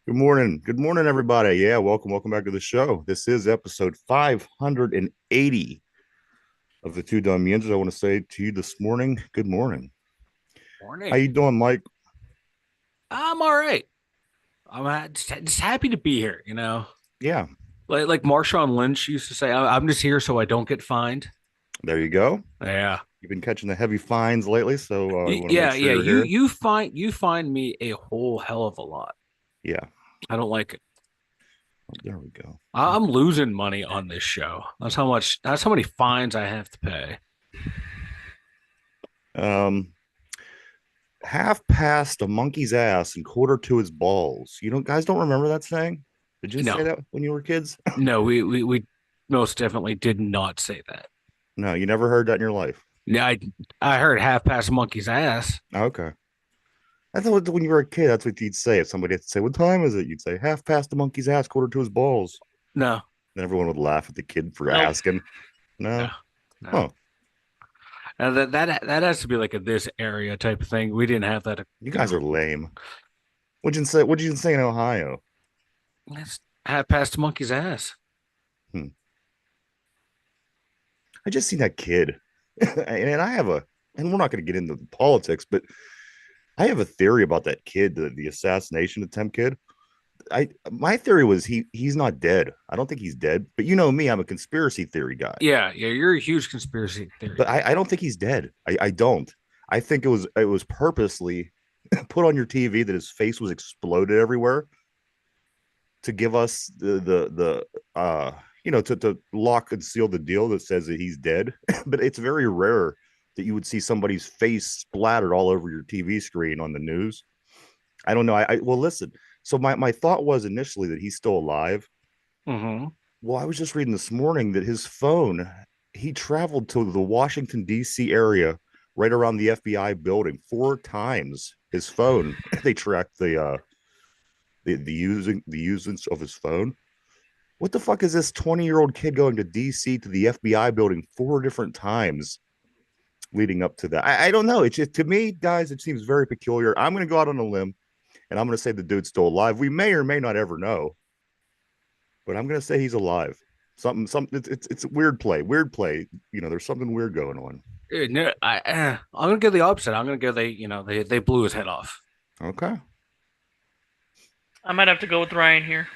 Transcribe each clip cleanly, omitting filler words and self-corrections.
Good morning. Good morning, everybody. Yeah, welcome back to the show. This is episode 580 of the Two Dumb Yins. I want to say to you this morning, good morning. How Morning. you doing, Mike? I'm all right. I'm just happy to be here. Yeah, Like Marshawn Lynch used to say, I'm just here so I don't get fined." there you go. Yeah, You've been catching the heavy fines lately, so I want to make yeah, sure yeah. you're You here. you find you find me a whole hell of a lot. Yeah, I don't like it. there we go. I'm losing money on this show. That's how much. That's how many fines I have to pay. Um, Half past a monkey's ass and quarter to his balls. You know, guys don't remember that saying? Did you say No, that when you were kids? no. We most definitely did not say that. No, you never heard that in your life. Yeah, I heard half past a monkey's ass. Okay. I thought when you were a kid, that's what you'd say. If somebody had to say, "What time is it?" You'd say, "Half past the monkey's ass, quarter to his balls." No, Then everyone would laugh at the kid for nope, asking. no, No, no. huh? That has to be like a this area type of thing. We didn't have that, You guys are lame. What'd you say? What'd you say in Ohio? That's half past a monkey's ass. Hmm. I just seen that kid, and I have a, and we're not going to get into politics, but I have a theory about that kid, the assassination attempt kid. My theory was he's not dead. I don't think he's dead, but you know me, I'm a conspiracy theory guy. Yeah, yeah, you're a huge conspiracy theory But guy. I don't think he's dead. I don't. I think it was purposely put on your TV that his face was exploded everywhere to give us the to lock and seal the deal that says that he's dead. But it's very rare that you would see somebody's face splattered all over your TV screen on the news. I don't know. Well, listen. So my thought was initially that he's still alive. Mm-hmm. Well, I was just reading this morning that his phone, he traveled to the Washington, D.C. area right around the FBI building four times. His phone, they tracked the usage of his phone. What the fuck is this 20-year-old kid going to DC to the FBI building four different times leading up to that? I don't know. It's just, to me, guys, it seems very peculiar. I'm going to go out on a limb and I'm going to say the dude's still alive. We may or may not ever know, but I'm going to say he's alive. Something. It's weird play. Weird play. You know, there's something weird going on. No, I'm gonna go the opposite. I'm gonna go they blew his head off. Okay. I might have to go with Ryan here.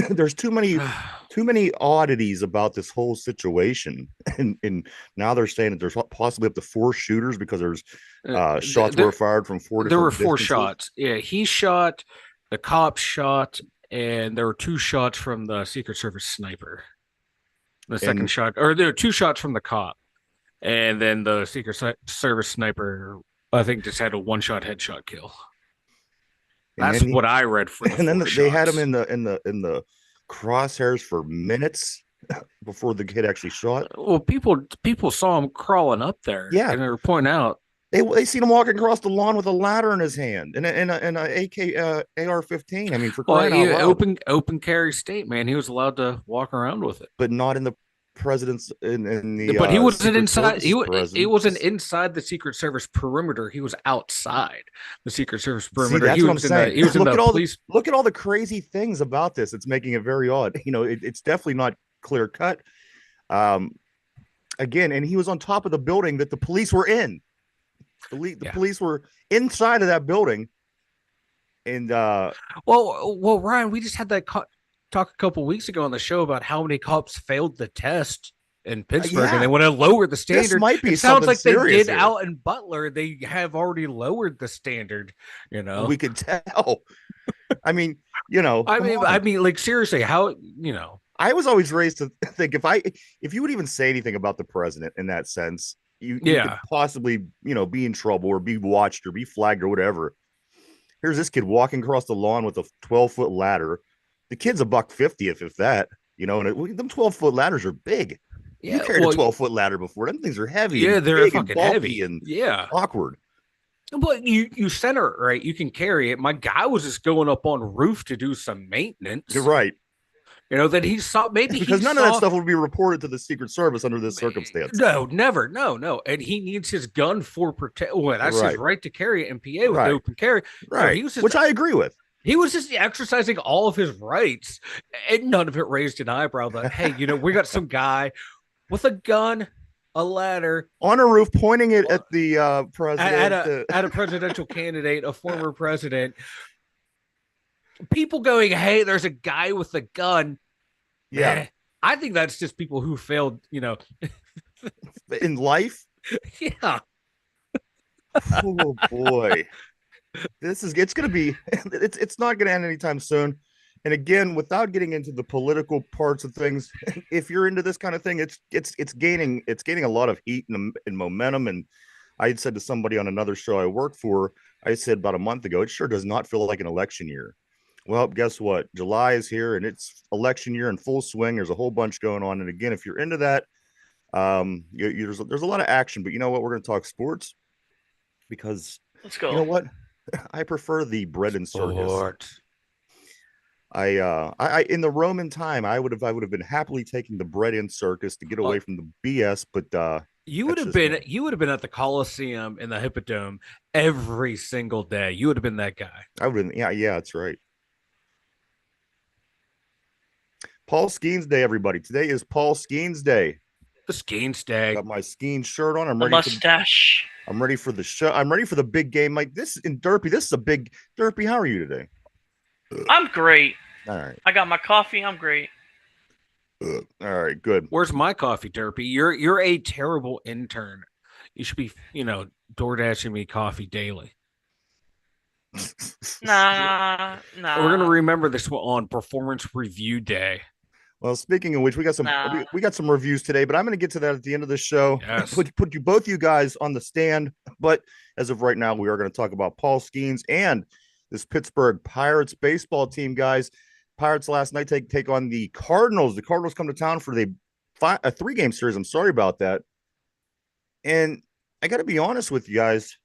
There's too many oddities about this whole situation, and now they're saying that there's possibly up to four shooters because there's shots were There fired from four there were different four distances. shots. Yeah, he shot, the cop shot, and there were two shots from the Secret Service sniper. The second And shot, or there were two shots from the cop, and then the Service sniper, I think, just had a one-shot headshot kill. and That's then what I read for the and then four they had him shots. in the crosshairs for minutes before the kid actually shot. Well, people saw him crawling up there, Yeah, and they were pointing out, they seen him walking across the lawn with a ladder in his hand and a AK AR-15. I mean, for well, crying out loud! open carry state, man. He was allowed to walk around with it, But not in the president's in the but he wasn't Secret inside. Service's He wasn't presence. inside the Secret Service perimeter. He was outside the Secret Service See, perimeter. that's what I'm saying. He was in the police. Look at all the crazy things about this. It's making it very odd. You know, it's definitely not clear cut. Um, Again, and he was on top of the building that the police were in. The Yeah. police were inside of that building, and Well, Ryan, we just had that talk a couple weeks ago on the show about how many cops failed the test in Pittsburgh, and they yeah, want to lower the this standard. might be It sounds something like they serious did here. out in Butler. They have already lowered the standard. You know, We could tell. I mean, come I on. mean, like seriously, how you know? I was always raised to think if you would even say anything about the president in that sense, you could Yeah, possibly be in trouble or be watched or be flagged or whatever. Here's this kid walking across the lawn with a 12-foot ladder. The kid's a buck 50 if that, and them 12-foot ladders are big. You yeah. carried a Well, 12-foot ladder before. Them things are heavy yeah, and they're big and fucking bulky heavy. and Yeah. awkward. But you center it right. You can carry it. My guy was just going up on roof to do some You're maintenance. right. That he saw. Maybe he Because none of that saw. stuff would be reported to the Secret Service under this circumstance. No, never. No, no. And he needs his gun for protect. Well, that's his Right. right to carry it in PA with the Right. open carry. No, Right. he was just. Which I agree with. He was just exercising all of his rights, and none of it raised an eyebrow. That hey, we got some guy with a gun, a ladder, On a roof, pointing it at the at president. a presidential candidate, a former president. People going, hey, there's a guy with a gun. Yeah, I think that's just people who failed. in life. Yeah. Oh boy, it's going to be it's not going to end anytime soon. And again, without getting into the political parts of things, if you're into this kind of thing, it's gaining a lot of heat and momentum. And I had said to somebody on another show I work for, I said about a month ago, it sure does not feel like an election year. Well, guess what? July is here and it's election year in full swing. There's a whole bunch going on. And again, if you're into that, there's a lot of action. But you know what? We're going to talk sports because Let's you know go. what? I prefer the bread and circus. Sport. I in the Roman time, I would have been happily taking the bread and circus to get away from the BS. But that's just me. You would have been at the Coliseum in the Hippodrome every single day. You would have been that guy. I would have, yeah, that's right. Paul Skeens Day, everybody. Today is Paul Skeens Day. The skiing stag. Got my skiing shirt on. The mustache. I'm ready for the show. I'm ready for the big game. Like this in Derpy. This is a big Derpy. How are you today? I'm great. All right. I got my coffee. I'm great. All right. Good. Where's my coffee, Derpy? You're a terrible intern. You should be, door dashing me coffee daily. Nah. We're gonna remember this on Performance Review Day. Well, speaking of which, we got some we got some reviews today, but I'm going to get to that at the end of the show. Yes. Put you both you guys on the stand, but as of right now, we are going to talk about Paul Skeens and this Pittsburgh Pirates baseball team, guys. Pirates last night take on the Cardinals. The Cardinals come to town for a 3-game series. I'm sorry about that, and I got to be honest with you guys,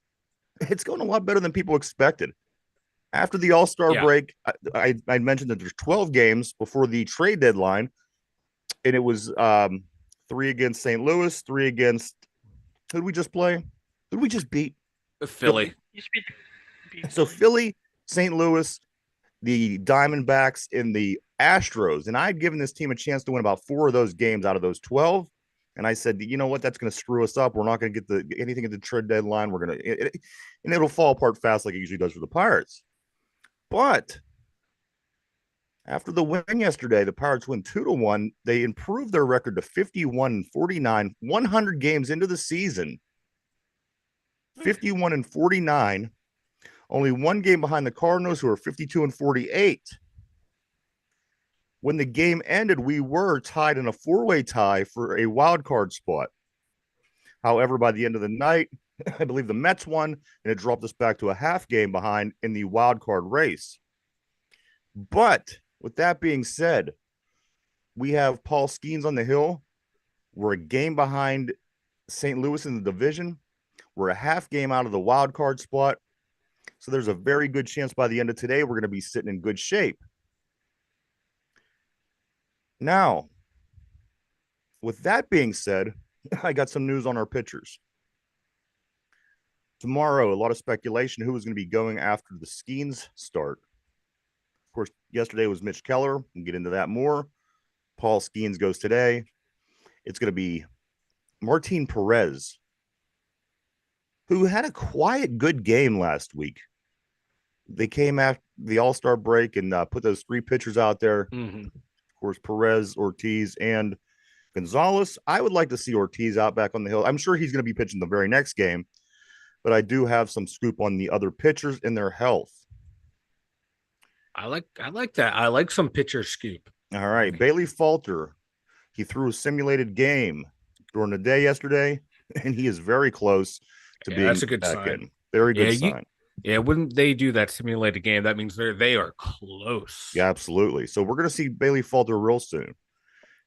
it's going a lot better than people expected. After the All-Star break, I mentioned that there's 12 games before the trade deadline, and it was 3 against St. Louis, 3 against who did we just play? Who did we just beat? Philly. So Philly, St. Louis, the Diamondbacks, and the Astros. And I'd given this team a chance to win about 4 of those games out of those 12. And I said, you know what? That's going to screw us up. We're not going to get anything at the trade deadline. We're going to, and it'll fall apart fast like it usually does for the Pirates. But after the win yesterday, the Pirates win 2-1. They improved their record to 51-49, 100 games into the season. 51-49, only 1 game behind the Cardinals, who are 52-48. When the game ended, we were tied in a 4-way tie for a wild card spot. However, by the end of the night, I believe the Mets won, and it dropped us back to a half game behind in the wild card race. But with that being said, we have Paul Skeens on the hill. We're a game behind St. Louis in the division. We're a half game out of the wild card spot. So there's a very good chance by the end of today, we're going to be sitting in good shape. Now, with that being said, I got some news on our pitchers. Tomorrow, a lot of speculation who is going to be going after the Skeens start. Of course, yesterday was Mitch Keller. We'll get into that more. Paul Skeens goes today. It's going to be Martin Perez, who had a quiet, good game last week. They came after the All-Star break and put those 3 pitchers out there. Mm-hmm. Of course, Perez, Ortiz, and Gonzalez. I would like to see Ortiz out back on the hill. I'm sure he's going to be pitching the very next game, but I do have some scoop on the other pitchers and their health. I like that. I like some pitcher scoop. All right. Bailey Falter, he threw a simulated game during the day yesterday, and he is very close to being that's a good back sign. in. Very good sign. When they do that simulated game, that means they are close. Yeah, absolutely. So we're going to see Bailey Falter real soon.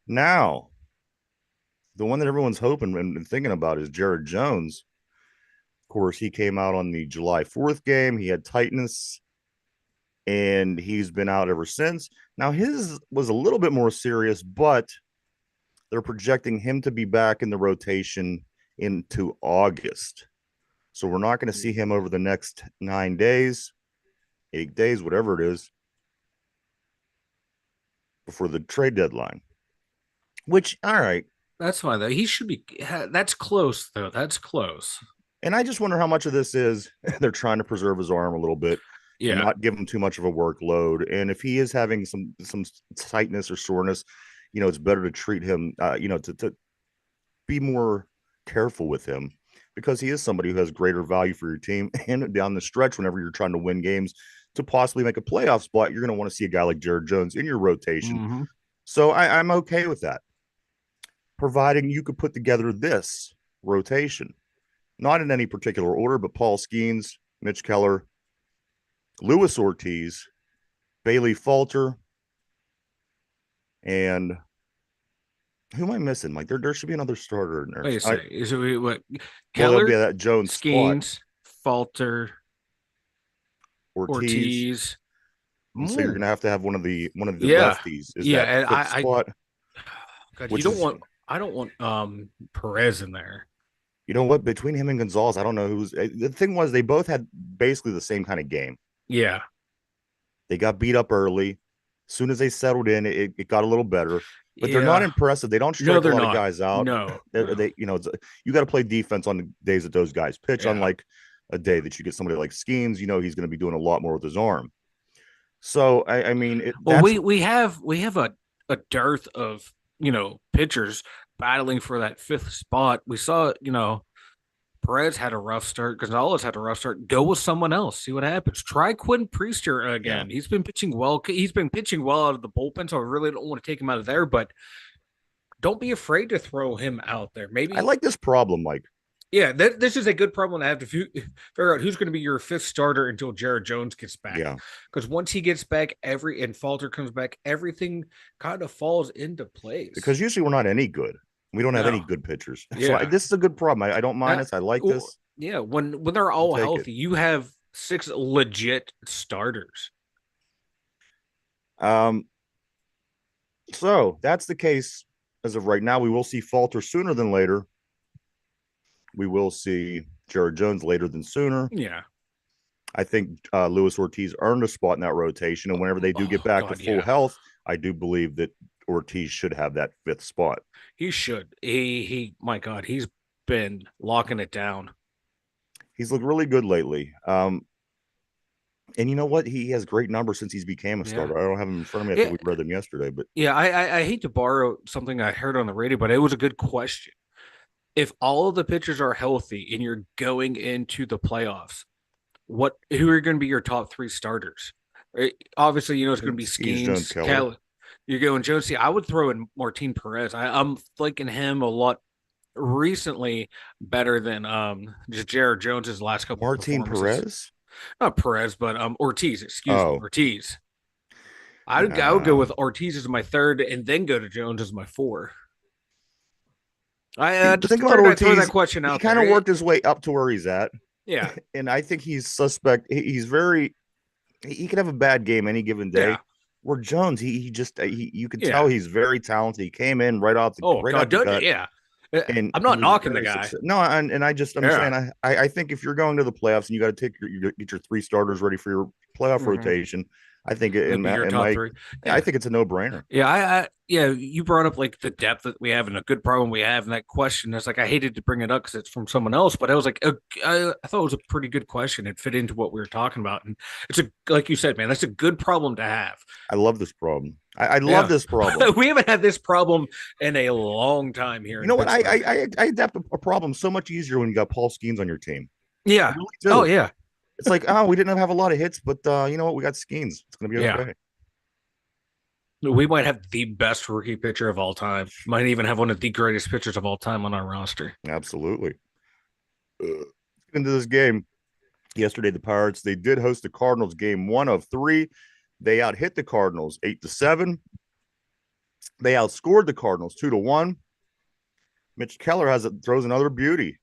Now, the one that everyone's hoping and thinking about is Jared Jones. Of course, he came out on the July 4th game. He had tightness, and he's been out ever since. Now, his was a little bit more serious, but they're projecting him to be back in the rotation into August. So we're not going to see him over the next 9 days. 8 days, whatever it is, before the trade deadline. Which, all right. That's fine though. He should be. That's close though. That's close. And I just wonder how much of this is they're trying to preserve his arm a little bit and Yeah. not give him too much of a workload. And if he is having some tightness or soreness, it's better to treat him, to be more careful with him because he is somebody who has greater value for your team. And down the stretch, whenever you're trying to win games to possibly make a playoff spot, you're going to want to see a guy like Jared Jones in your rotation. Mm-hmm. So I'm okay with that, providing you could put together this rotation, not in any particular order, but Paul Skeens, Mitch Keller, Luis Ortiz, Bailey Falter, and who am I missing? Like there should be another starter in there. Wait a second. Is it what? Well, there'll be Keller, that Jones spot. Skeens, Falter, Ortiz. And so you're gonna have to have one of the Yeah. lefties. Is Yeah, that and fifth spot? God, Which you don't is- want. I don't want Perez in there. You know what? Between him and Gonzalez, I don't know who's. The thing was, they both had basically the same kind of game. Yeah. They got beat up early. As soon as they settled in, it got a little better. But they're not impressive. They don't strike a lot of guys out. No. You got to play defense on the days that those guys pitch. Yeah. Unlike a day that you get somebody like Skeens, he's going to be doing a lot more with his arm. So I mean, well, we have a dearth of pitchers battling for that fifth spot. We saw Perez had a rough start. Gonzalez had a rough start. Go with someone else. See what happens. Try Quinn Priester again. Yeah. He's been pitching well. He's been pitching well out of the bullpen, so I really don't want to take him out of there. But don't be afraid to throw him out there. Maybe I like this problem, Mike. Yeah, this is a good problem to have to figure out who's going to be your fifth starter until Jared Jones gets back. Yeah, because once he gets back, and Falter comes back, everything kind of falls into place. Because usually we're not any good. We don't have any good pitchers. Yeah. So this is a good problem. I don't mind this. I like this. Yeah, when they're all healthy, you have 6 legit starters. So that's the case as of right now. We will see Falter sooner than later. We will see Jared Jones later than sooner. Yeah. I think Luis Ortiz earned a spot in that rotation. And whenever they do get back to full health, I do believe that Ortiz should have that fifth spot. He should. My God, he's been locking it down. He's looked really good lately. And you know what? He has great numbers since he's became a starter. I don't have him in front of me. I think we read them yesterday. But yeah, I hate to borrow something I heard on the radio, but it was a good question. If all of the pitchers are healthy and you're going into the playoffs, who are going to be your top 3 starters? Obviously, it's going to be Skeens, Keller. You're going Jones. I would throw in Martin Perez. I'm liking him a lot recently better than just Jared Jones's last couple. Martin Perez, not Perez, but Ortiz. Excuse me, Ortiz. I would go with Ortiz as my 3rd, and then go to Jones as my 4. I just think about Ortiz. Throw that question out. He kind of worked his way up to where he's at. Yeah, and I think he's suspect. He could have a bad game any given day. Yeah. Where Jones, you could tell he's very talented. He came in right off the gut. Yeah. And I'm not knocking the guy. No, and I'm saying I think if you're going to the playoffs and you got to get your 3 starters ready for your playoff rotation, I think I think it's a no-brainer. Yeah, you brought up like the depth that we have and a good problem we have, and that question is like I hated to bring it up because it's from someone else, but I was like, I thought it was a pretty good question. It fit into what we were talking about, and it's like you said, man, that's a good problem to have. I love this problem. I love this problem. We haven't had this problem in a long time here. You know what? I adapt a problem so much easier when you got Paul Skeens on your team. Yeah. Really oh yeah. It's like, we didn't have a lot of hits, but you know what? We got Skeens. It's going to be okay. We might have the best rookie pitcher of all time. Might even have one of the greatest pitchers of all time on our roster. Absolutely. Into this game yesterday, the Pirates, they did host the Cardinals game 1 of 3. They out-hit the Cardinals 8-7. They outscored the Cardinals 2-1. Mitch Keller throws another beauty.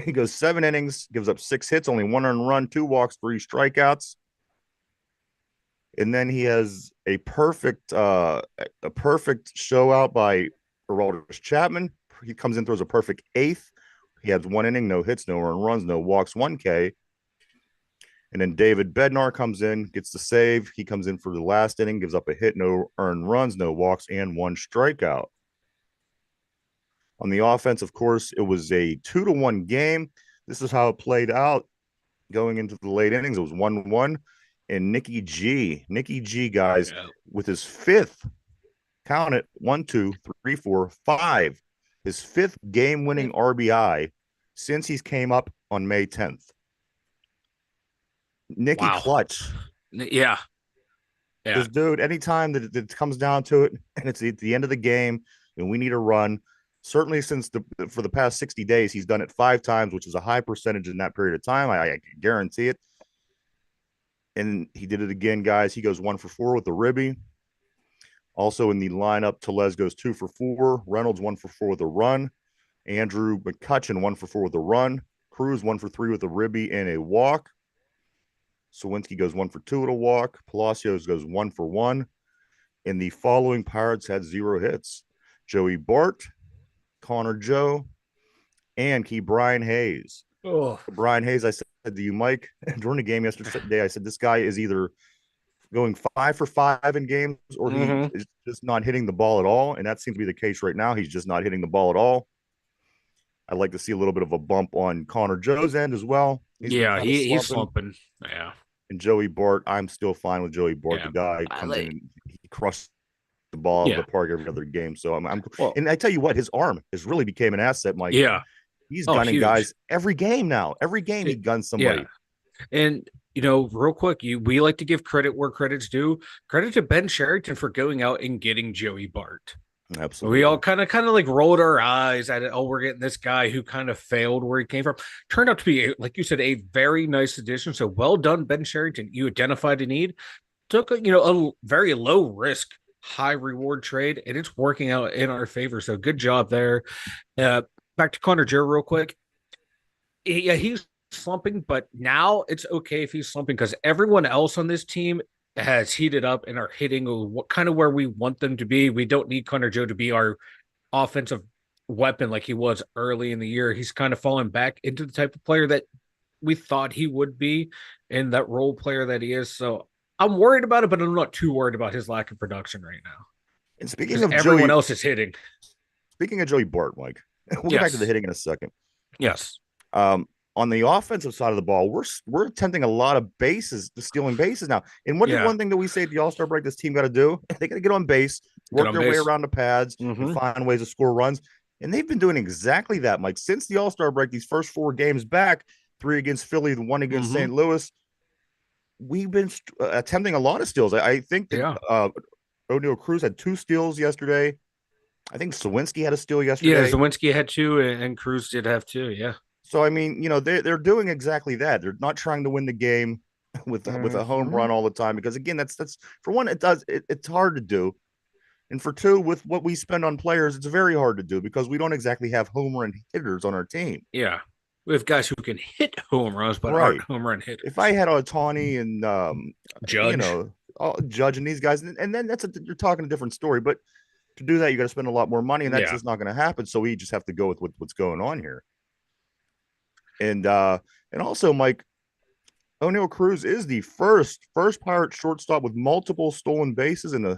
He goes 7 innings, gives up 6 hits, only 1 earned run, 2 walks, 3 strikeouts. And then he has a perfect show out by Aroldis Chapman. He comes in, throws a perfect 8th. He has 1 inning, no hits, no earned runs, no walks, 1 K. And then David Bednar comes in, gets the save. He comes in for the last inning, gives up a hit, no earned runs, no walks, and one strikeout. On the offense, of course, it was a 2-1 game. This is how it played out going into the late innings. It was 1-1. And Nicky G, guys, Yeah. with his fifth, count it, 1, 2, 3, 4, 5, his fifth game-winning RBI since he's came up on May 10th. Nicky Wow. clutch. Yeah. Yeah. This dude, anytime that it comes down to it, and it's at the end of the game, and we need a run. Certainly, for the past 60 days, he's done it 5 times, which is a high percentage in that period of time. I guarantee it. And he did it again, guys. He goes 1 for 4 with the ribby. Also in the lineup, Tellez goes 2 for 4. Reynolds 1 for 4 with a run. Andrew McCutcheon 1 for 4 with a run. Cruz 1 for 3 with a ribby and a walk. Sawinski goes 1 for 2 with a walk. Palacios goes 1 for 1. And the following Pirates had 0 hits: Joey Bart, Connor Joe, and Brian Hayes. Oh. Brian Hayes, I said to you, Mike, during the game yesterday, I said this guy is either going 5 for 5 in games, or he is just not hitting the ball at all. And that seems to be the case right now. He's just not hitting the ball at all. I'd like to see a little bit of a bump on Connor Joe's end as well. He's slumping. Yeah. And Joey Bart, I'm still fine with Joey Bart. Yeah. The guy comes in and he crushes the ball out of the park every other game. So well, and I tell you what, his arm has really became an asset, Mike. Yeah. He's gunning guys every game now. Every game he guns somebody. Yeah. And real quick, we like to give credit where credit's due. Credit to Ben Sherrington for going out and getting Joey Bart. Absolutely. We all kind of like rolled our eyes at it. Oh, we're getting this guy who kind of failed where he came from. Turned out to be, like you said, a very nice addition. So well done, Ben Sherrington. You identified a need, took a very low risk, high reward trade, and it's working out in our favor. So good job there. Back to Connor Joe real quick. Yeah, he's slumping, but now it's okay if he's slumping because everyone else on this team has heated up and are hitting what kind of where we want them to be. We don't need Connor Joe to be our offensive weapon like he was early in the year. He's kind of fallen back into the type of player that we thought he would be and that role player that he is. So I'm worried about it, but I'm not too worried about his lack of production right now. And speaking of everyone else is hitting. Speaking of Joey Bart, Mike, we'll get back to the hitting in a second. Yes. On the offensive side of the ball, we're attempting a lot of stealing bases now. And what is one thing that we say at the All-Star break this team got to do? They got to get on base, work their way around the pads, and find ways to score runs. And they've been doing exactly that, Mike. Since the All-Star break, these first 4 games back, 3 against Philly, 1 against St. Louis, we've been attempting a lot of steals. I think that O'Neill Cruz had 2 steals yesterday. I think Sawinski had a steal yesterday. Yeah, Sawinski had 2, and Cruz did have 2, yeah. So, I mean, they're doing exactly that. They're not trying to win the game with a home run all the time because, again, that's for one, it's hard to do. And for 2, with what we spend on players, it's very hard to do because we don't exactly have home run hitters on our team. Yeah. We have guys who can hit home runs, but aren't home run hitters. If I had Ohtani and Judge, Judge and these guys, and then you're talking a different story. But to do that, you got to spend a lot more money, and that's just not going to happen. So we just have to go with what's going on here. And also, Mike, O'Neill Cruz is the first Pirate shortstop with multiple stolen bases in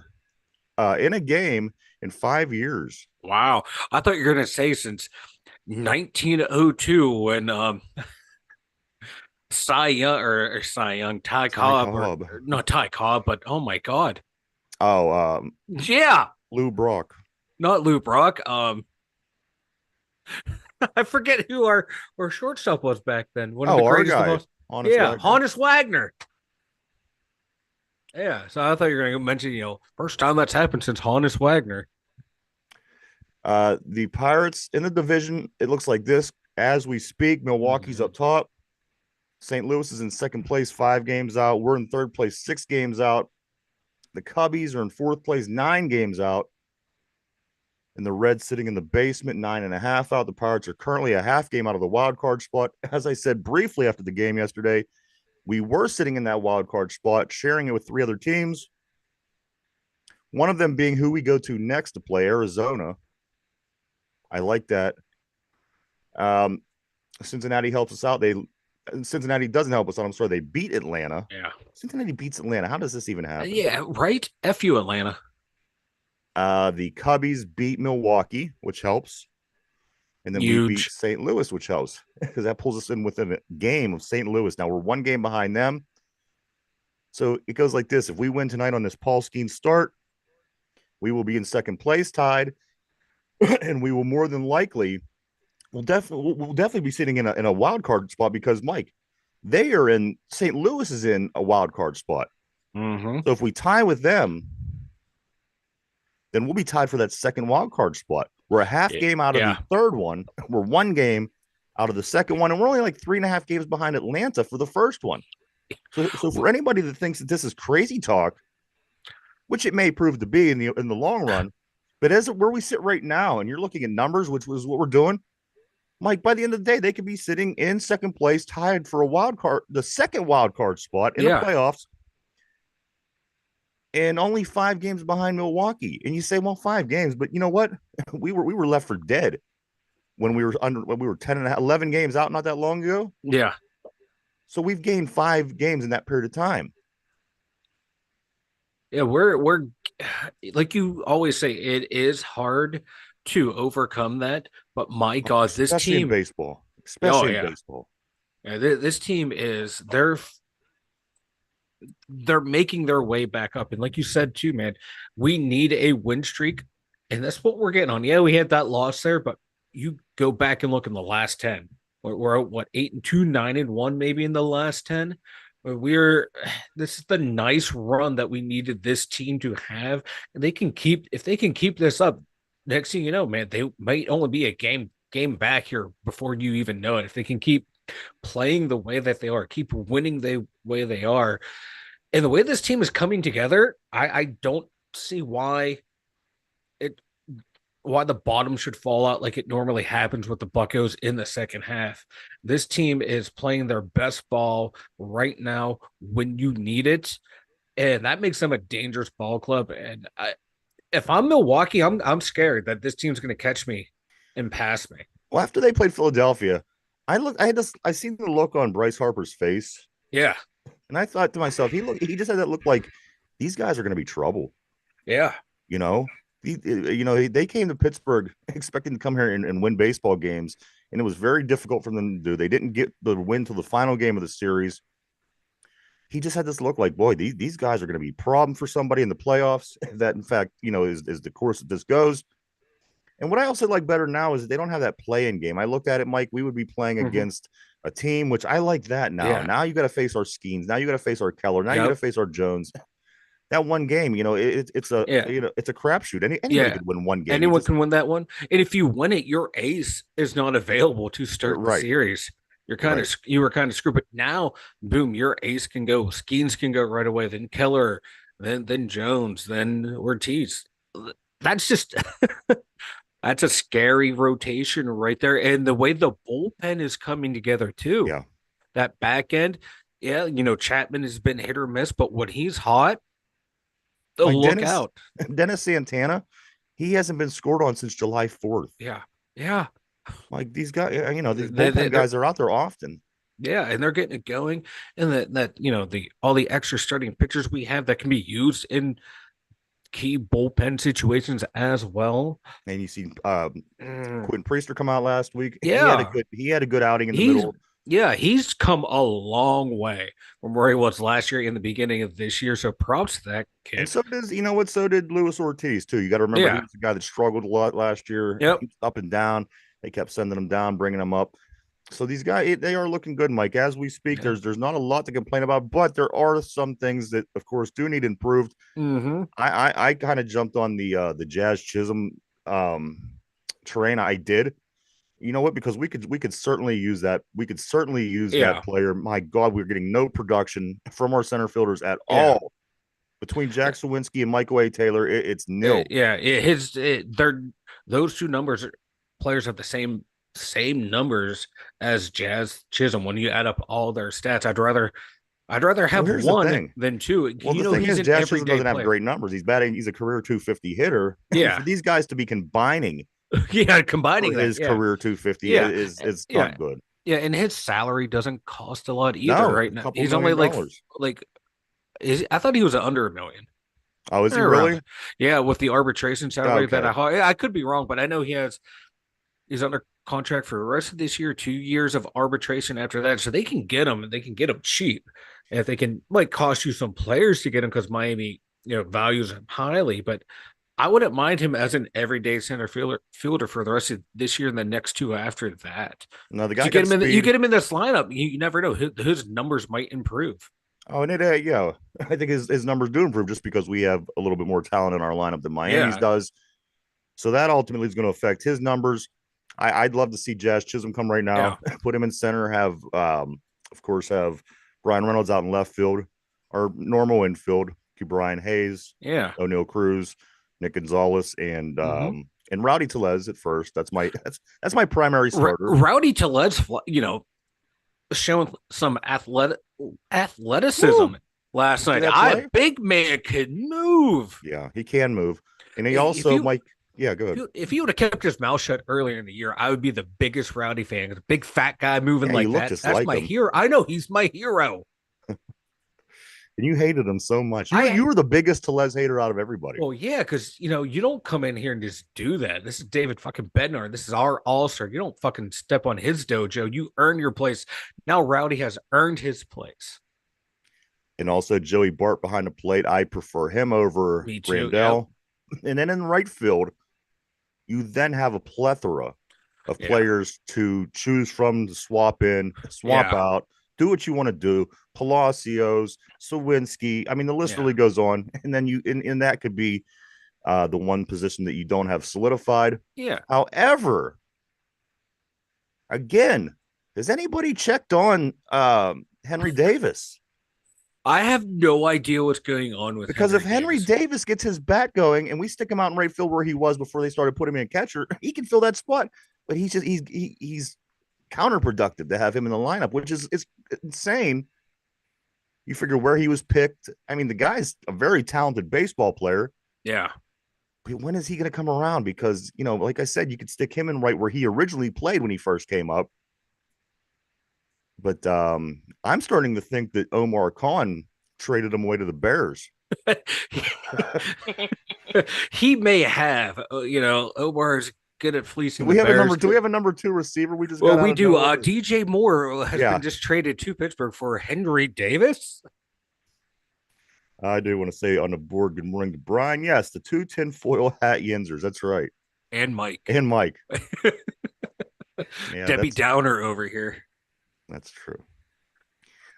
a game in 5 years. Wow, I thought you were going to say since 1902 when Ty Cobb, not Ty Cobb, but oh my God, Lou Brock, not Lou Brock. I forget who our shortstop was back then. One of the greatest. Honus Wagner. Yeah, so I thought you were going to mention, first time that's happened since Honus Wagner. The Pirates in the division, it looks like this as we speak. Milwaukee's up top. St. Louis is in second place, 5 games out. We're in third place, 6 games out. The Cubbies are in fourth place, 9 games out. And the Reds sitting in the basement, 9.5 out. The Pirates are currently a half game out of the wild card spot. As I said briefly after the game yesterday, we were sitting in that wild card spot, sharing it with 3 other teams. One of them being who we go to next to play, Arizona. I like that. Cincinnati helps us out. They Cincinnati doesn't help us. I'm sorry, they beat Atlanta. Yeah. Cincinnati beats Atlanta. How does this even happen? Yeah, right. F you, Atlanta. The Cubbies beat Milwaukee, which helps. And then we beat Huge. St. Louis, which helps because that pulls us in within a game of St. Louis. Now we're one game behind them. So it goes like this. If we win tonight on this Paul Skeens start, we will be in second place tied. And we will more than likely we'll definitely be sitting in a wild card spot because Mike, they are in St. Louis is in a wild card spot. Mm-hmm. So if we tie with them, then we'll be tied for that second wild card spot. We're a half game out of the third one. We're one game out of the second one, and we're only like 3.5 games behind Atlanta for the first one. So for anybody that thinks that this is crazy talk, which it may prove to be in the long run, but as where we sit right now, and you're looking at numbers, which was what we're doing, Mike, by the end of the day, they could be sitting in second place, tied for a wild card, the second wild card spot in the playoffs, and only 5 games behind Milwaukee. And you say, well, 5 games, but you know what? We were left for dead when we were 10 and 11 games out not that long ago. Yeah. So we've gained 5 games in that period of time. Yeah, we're like you always say, it is hard to overcome that. But my God, this especially team, in baseball, especially in baseball. Yeah, this team is they're making their way back up. And like you said too, man, we need a win streak, and that's what we're getting on. Yeah, we had that loss there, but you go back and look in the last 10. We're at what 8-2, 9-1, maybe in the last 10. This is the nice run that we needed this team to have, and if they can keep this up. Next thing you know, man, they might only be a game back here before you even know it. If they can keep playing the way that they are, keep winning the way they are, and the way this team is coming together, I don't see why the bottom should fall out like it normally happens with the Buccos in the second half. This team is playing their best ball right now when you need it, and that makes them a dangerous ball club. And if I'm Milwaukee, I'm scared that this team's going to catch me and pass me. Well, after they played Philadelphia, I seen the look on Bryce Harper's face. Yeah. And I thought to myself, he just had that look like these guys are going to be trouble. Yeah. They came to Pittsburgh expecting to come here and win baseball games, and it was very difficult for them to do. They didn't get the win till the final game of the series. He just had this look like, boy, these guys are going to be a problem for somebody in the playoffs. That, in fact, is the course that this goes. And what I also like better now is that they don't have that play-in game. I looked at it, Mike. We would be playing against a team, which I like that now. Yeah. Now you got to face our Skeens. Now you got to face our Keller. Now you got to face our Jones. That one game, it's a crapshoot. Anybody could win one game. Anyone can win that one. And if you win it, your ace is not available to start the series. You were kind of screwed. But now, boom, your ace can go. Skeens can go right away. Then Keller, then Jones, then Ortiz. That's just that's a scary rotation right there. And the way the bullpen is coming together too. Yeah. That back end, Chapman has been hit or miss, but when he's hot, look out. Dennis Santana, he hasn't been scored on since July 4th. Yeah. Yeah. Like these guys, these bullpen guys are out there often. Yeah, and they're getting it going. And that all the extra starting pitchers we have that can be used in key bullpen situations as well. And you see Quentin Priester come out last week. Yeah. He had a good outing in the middle. Yeah, he's come a long way from where he was last year in the beginning of this year. So props to that kid. And so did Luis Ortiz too. You got to remember he was the guy that struggled a lot last year. Yep. Up and down. They kept sending him down, bringing him up. So these guys, they are looking good, Mike. As we speak, there's not a lot to complain about, but there are some things that, of course, do need improved. Mm-hmm. I kind of jumped on the Jazz Chisholm train. I did. You know what? Because we could certainly use that. We could certainly use that player. My God, we're getting no production from our center fielders at all. Between Jack Sawinski and Michael A. Taylor, it's nil. Those two numbers. Players have the same numbers as Jazz Chisholm. When you add up all their stats, I'd rather have one than two. Well, the thing is, Jazz Chisholm doesn't have great numbers. He's a career 250 hitter. Yeah, for these guys to be combining. Combining his career 250 is not good. Yeah, and his salary doesn't cost a lot either No, right a now. couple He's only million like dollars. I thought he was under 1 million. Oh, is he Around really? it. Yeah, with the arbitration salary that Okay. I could be wrong, but I know he's under contract for the rest of this year, 2 years of arbitration after that. So they can get him and they can get him cheap. And if they can like cost you some players to get him because Miami, values him highly, but I wouldn't mind him as an everyday fielder for the rest of this year and the next two after that. No, the You guy get got him in you speed. get him in this lineup, you never know his numbers might improve. Oh, and yeah, I think his numbers do improve just because we have a little bit more talent in our lineup than Miami's Yeah, does. So that ultimately is going to affect his numbers. I'd love to see Jazz Chisholm come right yeah, now, put him in center, of course, have Brian Reynolds out in left field, or normal infield, keep Brian Hayes, yeah. O'Neill Cruz, Nick Gonzalez, Mm-hmm. and Rowdy Tellez at first. That's my primary starter. Rowdy Tellez, showing some athleticism Woo! last See night. that play? Big man can move. Yeah, he can move, and he If also you Mike. Yeah, go ahead. if he would have kept his mouth shut earlier in the year, I would be the biggest Rowdy fan. The big fat guy moving Yeah, you like look that. just That's like my him. hero. I know he's my hero. And you hated him so much. I You were the biggest Tellez hater out of everybody. Well, yeah, because you don't come in here and just do that. This is David fucking Bednar. This is our all-star. You don't fucking step on his dojo. You earn your place. Now Rowdy has earned his place. And also Joey Bart behind the plate. I prefer him over Me too. Yep. Grandel. And then in right field, you then have a plethora of Yeah. players to choose from, to swap in, swap Yeah. out, do what you want to do. Palacios, Sawinski. I mean, the list Yeah. really goes on. And then and that could be the one position that you don't have solidified. Yeah. However, again, has anybody checked on Henry Davis? I have no idea what's going on with Because Henry if Henry Davis. Davis gets his bat going and we stick him out in right field where he was before they started putting him in catcher, he can fill that spot. But he's counterproductive to have him in the lineup, which is insane. You figure where he was picked. I mean, the guy's a very talented baseball player. Yeah. But when is he going to come around? Because, like I said, you could stick him in right where he originally played when he first came up. But I'm starting to think that Omar Khan traded him away to the Bears. He may have, Omar's good at fleecing Do we the have Bears. do we have a number 2 receiver? We just Well, got out we of do. nowhere? DJ Moore has Yeah. been just traded to Pittsburgh for Henry Davis. I do want to say on the board, good morning to Brian. Yes, the 2 tinfoil hat Yinzers. That's right. And Mike. And Mike. Yeah, Debbie Downer over here. That's true.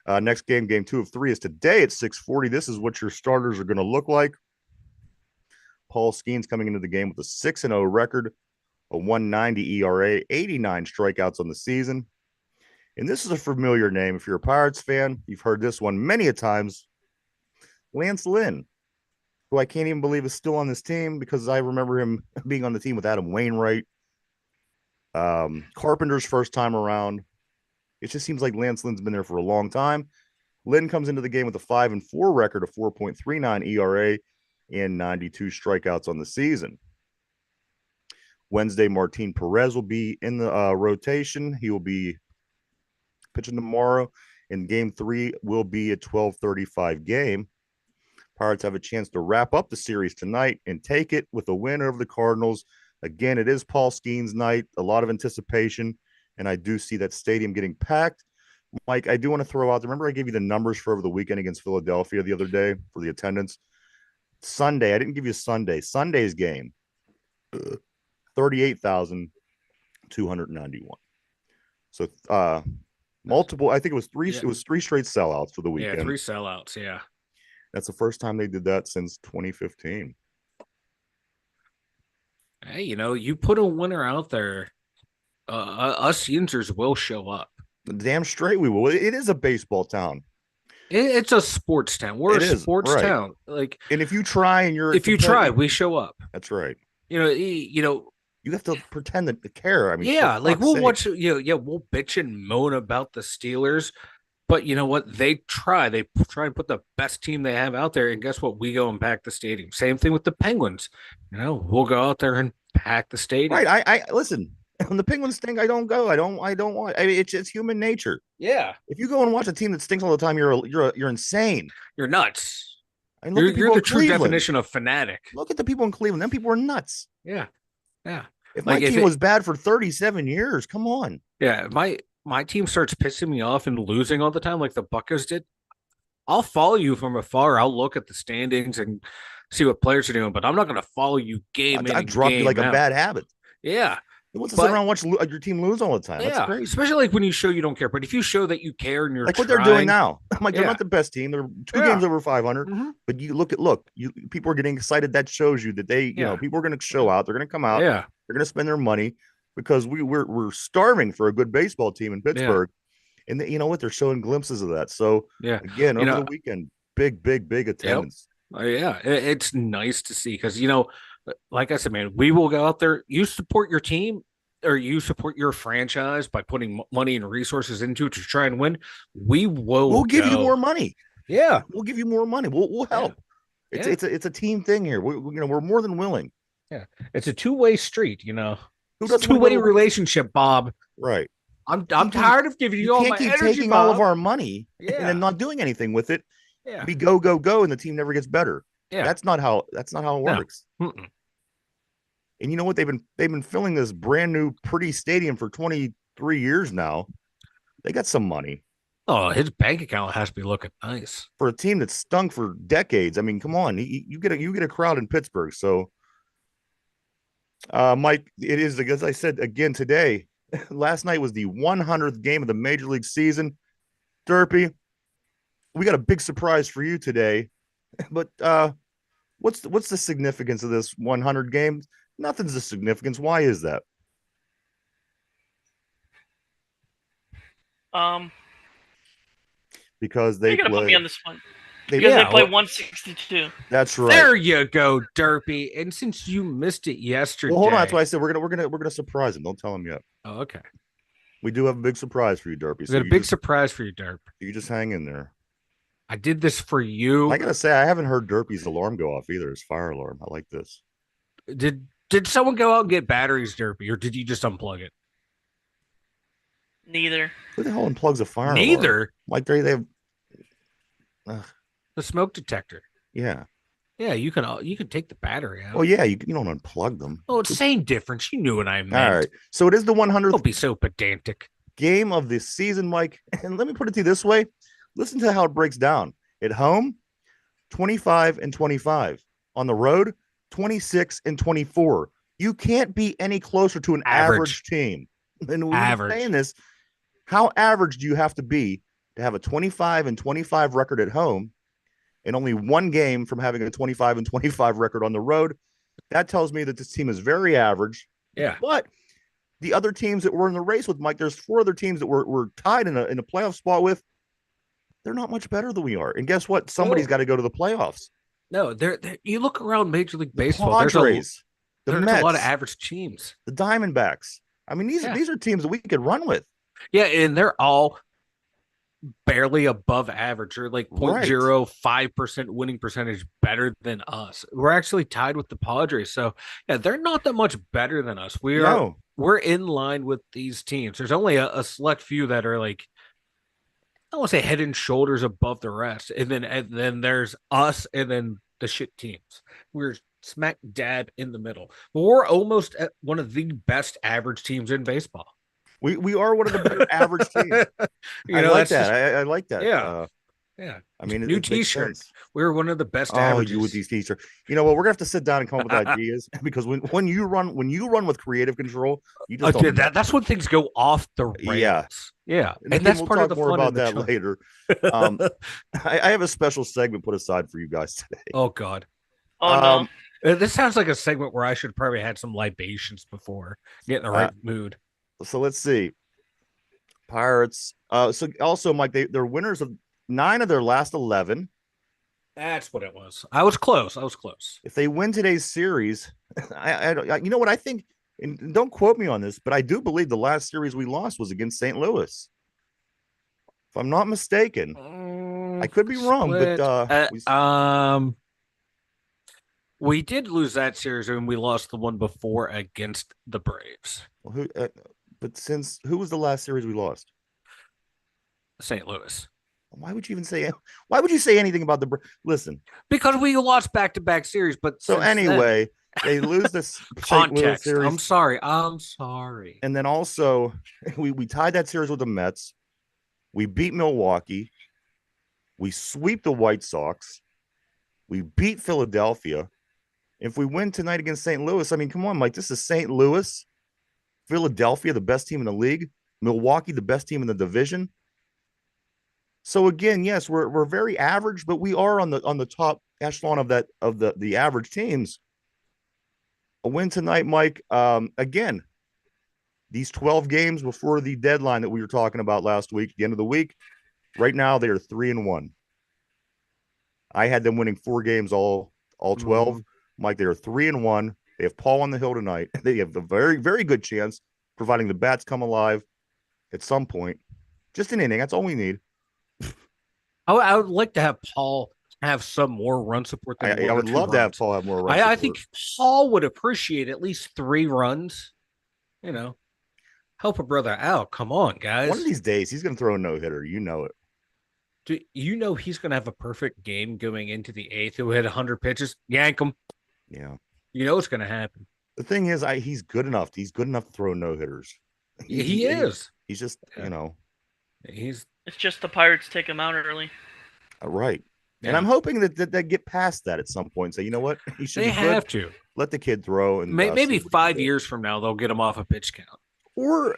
Next game 2 of 3 is today at 6:40. This is what your starters are going to look like. Paul Skeens coming into the game with a 6-0 record, a 190 ERA, 89 strikeouts on the season. And this is a familiar name. If you're a Pirates fan, you've heard this one many a times. Lance Lynn, who I can't even believe is still on this team because I remember him being on the team with Adam Wainwright. Carpenter's first time around. It just seems like Lance Lynn's been there for a long time. Lynn comes into the game with a 5-4 record, a 4.39 ERA, and 92 strikeouts on the season. Wednesday, Martin Perez will be in the rotation. He will be pitching tomorrow, and game 3 will be a 12:35 game. Pirates have a chance to wrap up the series tonight and take it with a win over the Cardinals. Again, it is Paul Skeens night, a lot of anticipation, and I do see that stadium getting packed. Mike, I do want to throw out, remember I gave you the numbers for over the weekend against Philadelphia the other day for the attendance? Sunday, I didn't give you Sunday. Sunday's game, 38,291. So multiple, I think it was three straight sellouts for the weekend. Yeah, 3 sellouts, yeah. That's the first time they did that since 2015. Hey, you put a winner out there, us Yinzers will show up. Damn straight we will. It is a baseball town. It's a sports town. We're a sports town. Like, and if you try and you're if you try, we show up. That's right. You have to pretend to care. I mean, yeah, like we'll watch. We'll bitch and moan about the Steelers, but you know what? They try and put the best team they have out there, and guess what? We go and pack the stadium. Same thing with the Penguins. We'll go out there and pack the stadium. Right. I listen. When the Penguins stink, I don't go. I don't want. I mean, it's human nature. Yeah, If you go and watch a team that stinks all the time, you're insane. you're nuts. I mean, look You're at you're people the in true Cleveland. definition of fanatic. Look at the people in Cleveland. Them people are nuts. Yeah, yeah. If my Like if team it, was bad for 37 years, come on. yeah, if my team starts pissing me off and losing all the time, like the Buccos did, I'll follow you from afar. I'll look at the standings and see what players are doing, but I'm not going to follow you game in I'd and drop you like game a out. bad habit. Yeah, Who wants to sit but around and watch your team lose all the time? That's yeah, crazy. especially like when you show you don't care. But if you show that you care and you're Like what trying, they're doing now. I'm like, they're yeah, not the best team. They're two yeah, games over 500. hmm But you look, people are getting excited. That shows you that yeah, people are going to show out. They're going to come out. yeah, They're going to spend their money because we're starving for a good baseball team in yeah, Pittsburgh. And you know what? They're showing glimpses of that. So yeah. again, You over know, the weekend, big yep. attendance. Yeah, it's nice to see because like I said, man, we will go out there. You support your team or you support your franchise by putting money and resources into it to try and win. We will We'll give you more go. money. Yeah, We'll give you more money. We'll yeah, help. It's yeah, it's a team thing here. We're more than willing. yeah. It's a two-way street. Who It's a doesn't want to go two-way to relationship, Bob. right? I'm tired of giving you You all can't my keep energy, taking all of Bob. our money and then Yeah, not doing anything with it. yeah, We go, and the team never gets better. yeah. That's not how it No. works. Mm-mm. And you know what? They've been filling this brand new pretty stadium for 23 years now. They got some money Oh, his bank account has to be looking nice. for a team that's stunk for decades. I mean, come on, you get a crowd in Pittsburgh. So, Mike, it is as I said again today. Last night was the 100th game of the Major League season. Derpy, we got a big surprise for you today. But what's the significance of this 100 games? Nothing's the significance. Why is that? Um, Because you're they gonna put me play. on this one They because Yeah, they play well, 162. That's right. there you go, Derpy. And since you missed it yesterday, Well, hold on. That's why I said we're gonna surprise him. Don't tell him yet. Oh, okay. We do have a big surprise for you, Derpy. We So got a big surprise for you, Derp. you just hang in there. I did this for you. I gotta say, I haven't heard Derpy's alarm go off either. His fire alarm. I like this. Did someone go out and get batteries, Derpy, or did you just unplug it? Neither. Who the hell unplugs a fire alarm? Neither. Like they have. The smoke detector. Yeah. Yeah, you can take the battery out. Well, yeah. You don't unplug them. Oh, it's same difference. You knew what I All meant. right. So it is the 100th Don't be so pedantic. game of the season, Mike. And let me put it to you this way. Listen to how it breaks down. At home, 25 and 25. On the road, 26 and 24. You can't be any closer to an average team. And we've been saying this. How average do you have to be to have a 25 and 25 record at home and only one game from having a 25 and 25 record on the road? That tells me that this team is very average. Yeah. But the other teams that were in the race with Mike, there's four other teams that were tied in a playoff spot with. They're not much better than we are. And guess what? Somebody's got to go to the playoffs. No, they're you look around Major League Baseball. Padres, there's Mets, a lot of average teams. The Diamondbacks. I mean, these are teams that we could run with. Yeah, and they're all barely above average or like 0.05% winning percentage better than us. We're actually tied with the Padres. So yeah, they're not that much better than us. We're in line with these teams. There's only a select few that are like, I don't want to say head and shoulders above the rest. And then there's us and then the shit teams. We're smack dab in the middle. But we're almost at one of the best average teams in baseball. We are one of the better average teams. I like that. I like that. Yeah. Yeah. I mean, new T-shirts. We're one of the best averages. You with these T-shirts. You know what? We're gonna have to sit down and come up with ideas because when you run with creative control, you just that's when things go off the rails. Yeah. And that's part of the fun about that later. I have a special segment put aside for you guys today. Oh God. Oh no. This sounds like a segment where I should probably had some libations before, get in the right mood. So let's see. Pirates. So also, Mike, they're winners of 9 of their last 11. That's what it was. I was close. If they win today's series, you know what I think, and don't quote me on this, but I do believe the last series we lost was against St. Louis. If I'm not mistaken, I could be wrong, but We did lose that series and we lost the one before against the Braves. Well, but who was the last series we lost? St. Louis. Why would you even say? Why would you say anything about Listen. Because we lost back-to-back series, but So since then, anyway, they lose this St. Louis context. series, I'm sorry. I'm sorry. and then also we tied that series with the Mets. We beat Milwaukee. We sweep the White Sox. We beat Philadelphia. If we win tonight against St. Louis, I mean, come on, Mike. This is St. Louis, Philadelphia, the best team in the league, Milwaukee, the best team in the division. So again, yes, we're very average, but we are on the top echelon of the average teams. A win tonight, Mike. Again, these 12 games before the deadline that we were talking about last week, the end of the week, right now they are 3-1. I had them winning 4 games all 12. Mike, they are 3-1. They have Paul on the hill tonight. They have the very, very good chance, providing the bats come alive at some point. Just an inning. That's all we need. I would like to have Paul have some more run support than I would love to have Paul have more run I support. think Paul would appreciate at least 3 runs. You know, help a brother out. Come on, guys. One of these days, he's going to throw a no-hitter. You know it. Do you know he's going to have a perfect game going into the 8th? He'll hit 100 pitches, yank him. Yeah. You know it's going to happen. The thing is, he's good enough. He's good enough to throw no-hitters. He is. He's just, He's. It's just the Pirates take him out early. Right. Yeah. And I'm hoping that they get past that at some point and say, you know what? He should They be have good. to. Let the kid throw. And maybe 5 years from now, they'll get him off a pitch count. Or,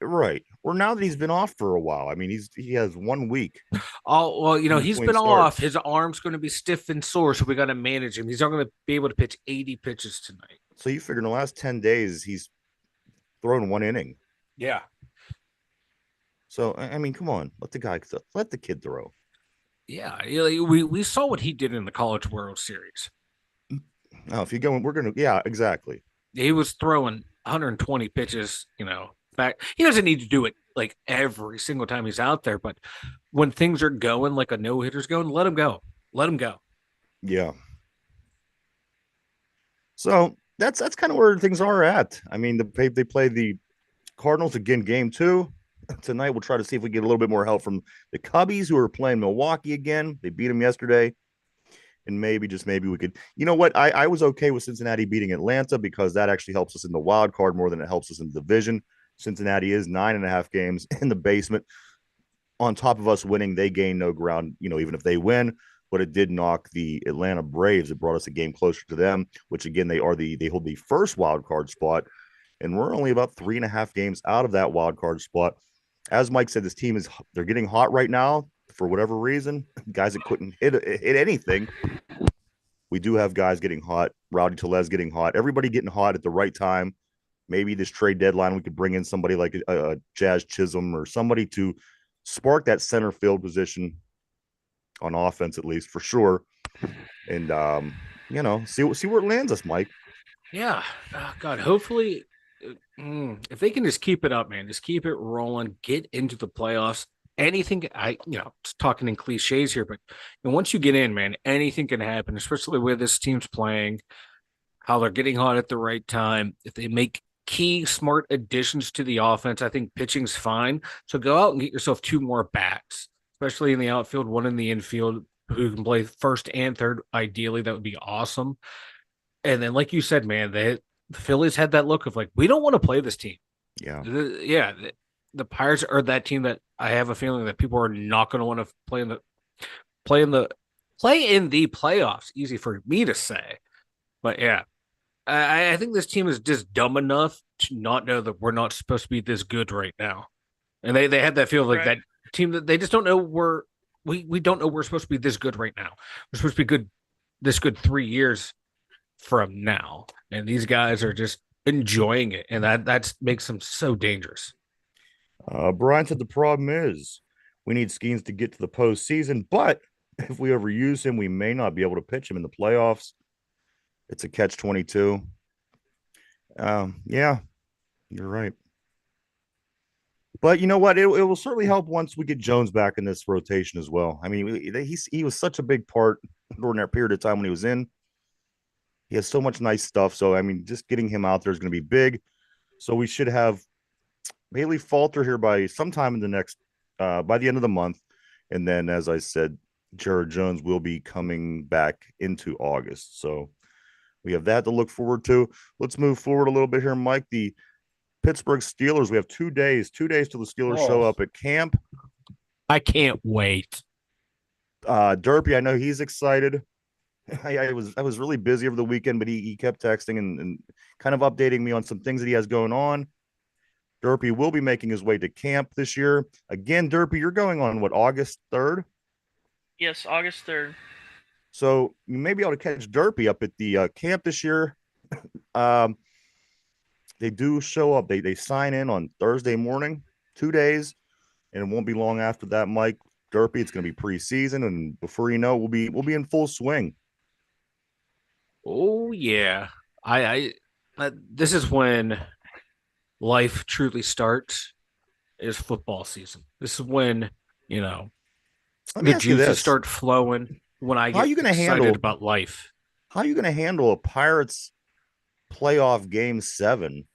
right. Or now that he's been off for a while. I mean, he has 1 week. Oh, well, he's been starts. off. His arm's going to be stiff and sore, so we got to manage him. He's not going to be able to pitch 80 pitches tonight. So you figure in the last 10 days, he's thrown 1 inning. Yeah. So, I mean, come on. Let the kid throw. Yeah. We saw what he did in the College World Series. Oh, if you go, we're going to, yeah, exactly. He was throwing 120 pitches, back. He doesn't need to do it like every single time he's out there, but when things are going like a no-hitter's going, let him go. Let him go. Yeah. So that's kind of where things are at. I mean, they play the Cardinals again, game 2. Tonight, we'll try to see if we get a little bit more help from the Cubbies, who are playing Milwaukee again. They beat them yesterday. And maybe, just maybe, we could, you know what? I was okay with Cincinnati beating Atlanta because that actually helps us in the wild card more than it helps us in the division. Cincinnati is 9.5 games in the basement. On top of us winning, they gain no ground, even if they win. But it did knock the Atlanta Braves. It brought us a game closer to them, which again, they hold the first wild card spot. And we're only about 3.5 games out of that wild card spot. As Mike said, this team they're getting hot right now for whatever reason. Guys that couldn't hit anything. We do have guys getting hot. Rowdy Tellez getting hot. Everybody getting hot at the right time. Maybe this trade deadline, we could bring in somebody like a Jazz Chisholm or somebody to spark that center field position on offense, at least, for sure. And, see where it lands us, Mike. Yeah. Oh, God, hopefully, if they can just keep it up, man, just keep it rolling, get into the playoffs. Anything, just talking in cliches here, but once you get in, man, anything can happen, especially where this team's playing, how they're getting hot at the right time. If they make key smart additions to the offense, I think pitching's fine. So go out and get yourself 2 more bats, especially in the outfield, 1 in the infield who can play first and third. Ideally, that would be awesome. And then, like you said, man, the Phillies had that look of like, we don't want to play this team. Yeah. The Pirates are that team that I have a feeling that people are not going to want to play in the playoffs. Easy for me to say, but yeah, I think this team is just dumb enough to not know that we're not supposed to be this good right now, and they had that feel like that team that they just don't know we don't know we're supposed to be this good right now. We're supposed to be this good 3 years from now, and these guys are just enjoying it, and that makes them so dangerous. Brian said the problem is we need Skeens to get to the postseason, but if we overuse him, we may not be able to pitch him in the playoffs. It's a catch-22. Yeah, you're right. But you know what? It will certainly help once we get Jones back in this rotation as well. I mean, he was such a big part during that period of time when he was in. He has so much nice stuff. So I mean, just getting him out there is going to be big. So we should have Haley falter here by sometime in the next by the end of the month. And then, as I said, Jared Jones will be coming back into August. So we have that to look forward to. Let's move forward a little bit here, Mike. The Pittsburgh Steelers. We have 2 days till the Steelers show Oh, up at camp. I can't wait. Derpy, I know he's excited. I was really busy over the weekend, but he kept texting and kind of updating me on some things that he has going on. Derpy will be making his way to camp this year. Again, Derpy, you're going on what, August 3rd? Yes, August 3rd. So you may be able to catch Derpy up at the camp this year. Um, they do show up. They sign in on Thursday morning, 2 days, and it won't be long after that, Mike. Derpy, it's going to be preseason, and before you know, we'll be in full swing. Oh yeah. This is when life truly starts is football season. This is when, you know, Let me the ask you juices this: start flowing when I How are get you going to excited handle about life. how are you going to handle a Pirates playoff game 7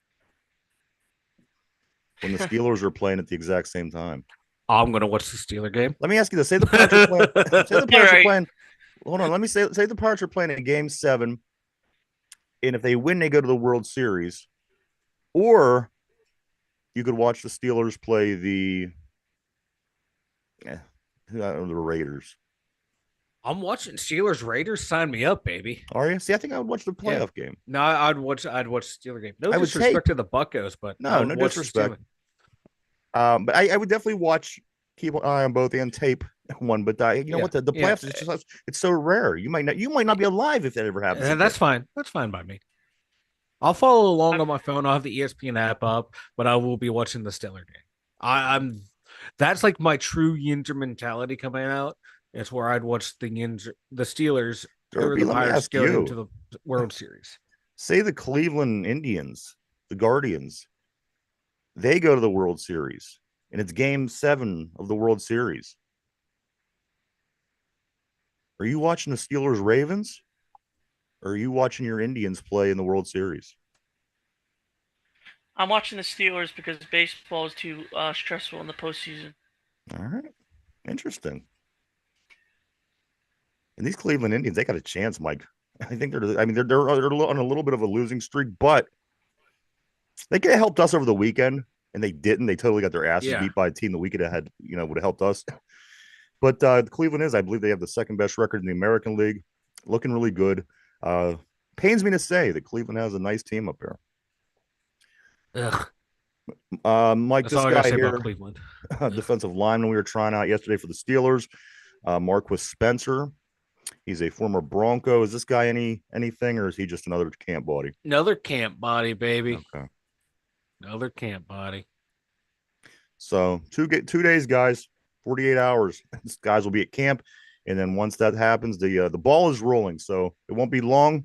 when the Steelers are playing at the exact same time? I'm gonna watch the Steeler game. Let me ask you this: Say the Pirates are playing. Say the You're Pirates are right. playing. Hold on. Let me say the Pirates are playing in game 7, and if they win, they go to the World Series. Or you could watch the Steelers play eh, the Raiders. I'm watching Steelers Raiders. Sign me up, baby. Are you? See, I think I would watch the Yeah. playoff game. No, I'd watch the Steeler game. No I would take disrespect to the Buccos, but I no, would no watch the disrespect. Steelers. But I would definitely keep an eye on both and tape one. But you know Yeah, what? The yeah. playoffs is just it's so rare. You might not be alive if that ever happens And again. that's fine. That's fine by me. I'll follow along on my phone. I'll have the ESPN app up, but I will be watching the Steeler game. I'm that's like my true Yinzer mentality coming out. It's where I'd watch the Steelers or Derby, the let me Pirates ask going into you. the World Series. Say the Cleveland Indians, the Guardians, they go to the World Series, and it's game 7 of the World Series. Are you watching the Steelers Ravens? Or are you watching your Indians play in the World Series? I'm watching the Steelers because baseball is too stressful in the postseason. All right. Interesting. And these Cleveland Indians, they got a chance, Mike. I think they're on a little bit of a losing streak, but they could have helped us over the weekend, and they didn't. They totally got their asses Yeah. beat by a team the weekend ahead, would have helped us. But Cleveland I believe they have the second best record in the American League, looking really good. Uh, Pains me to say that Cleveland has a nice team up there. Ugh, Mike, that's this all I gotta guy say about here, Cleveland. defensive lineman we were trying out yesterday for the Steelers, Marquis Spencer. He's a former Bronco. Is this guy anything, or is he just another camp body? Another camp body, baby. Okay. Another camp body. So 2 days, guys, 48 hours. These guys will be at camp, and then once that happens, the ball is rolling. So it won't be long.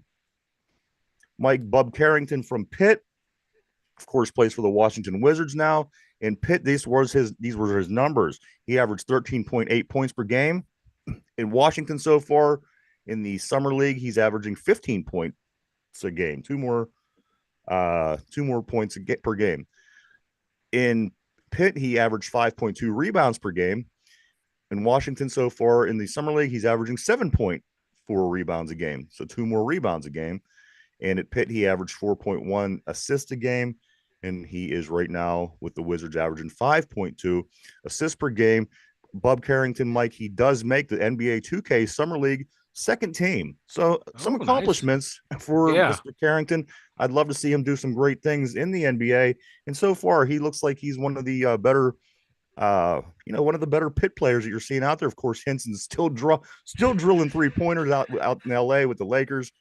Mike Bub Carrington from Pitt, of course, plays for the Washington Wizards now. In Pitt, these were his numbers. He averaged 13.8 points per game. In Washington so far in the summer league, he's averaging 15 points a game, two more points per game. In Pitt, he averaged 5.2 rebounds per game. In Washington so far in the summer league, he's averaging 7.4 rebounds a game, so two more rebounds a game. And at Pitt, he averaged 4.1 assists a game, and he is right now with the Wizards averaging 5.2 assists per game. Bub Carrington, Mike, he does make the NBA 2K Summer League second team. So some Oh, nice. accomplishments for Yeah. Mr. Carrington. I'd love to see him do some great things in the NBA. And so far, he looks like he's one of the better, one of the better Pitt players that you're seeing out there. Of course, Henson's still drilling 3-pointers out in LA with the Lakers.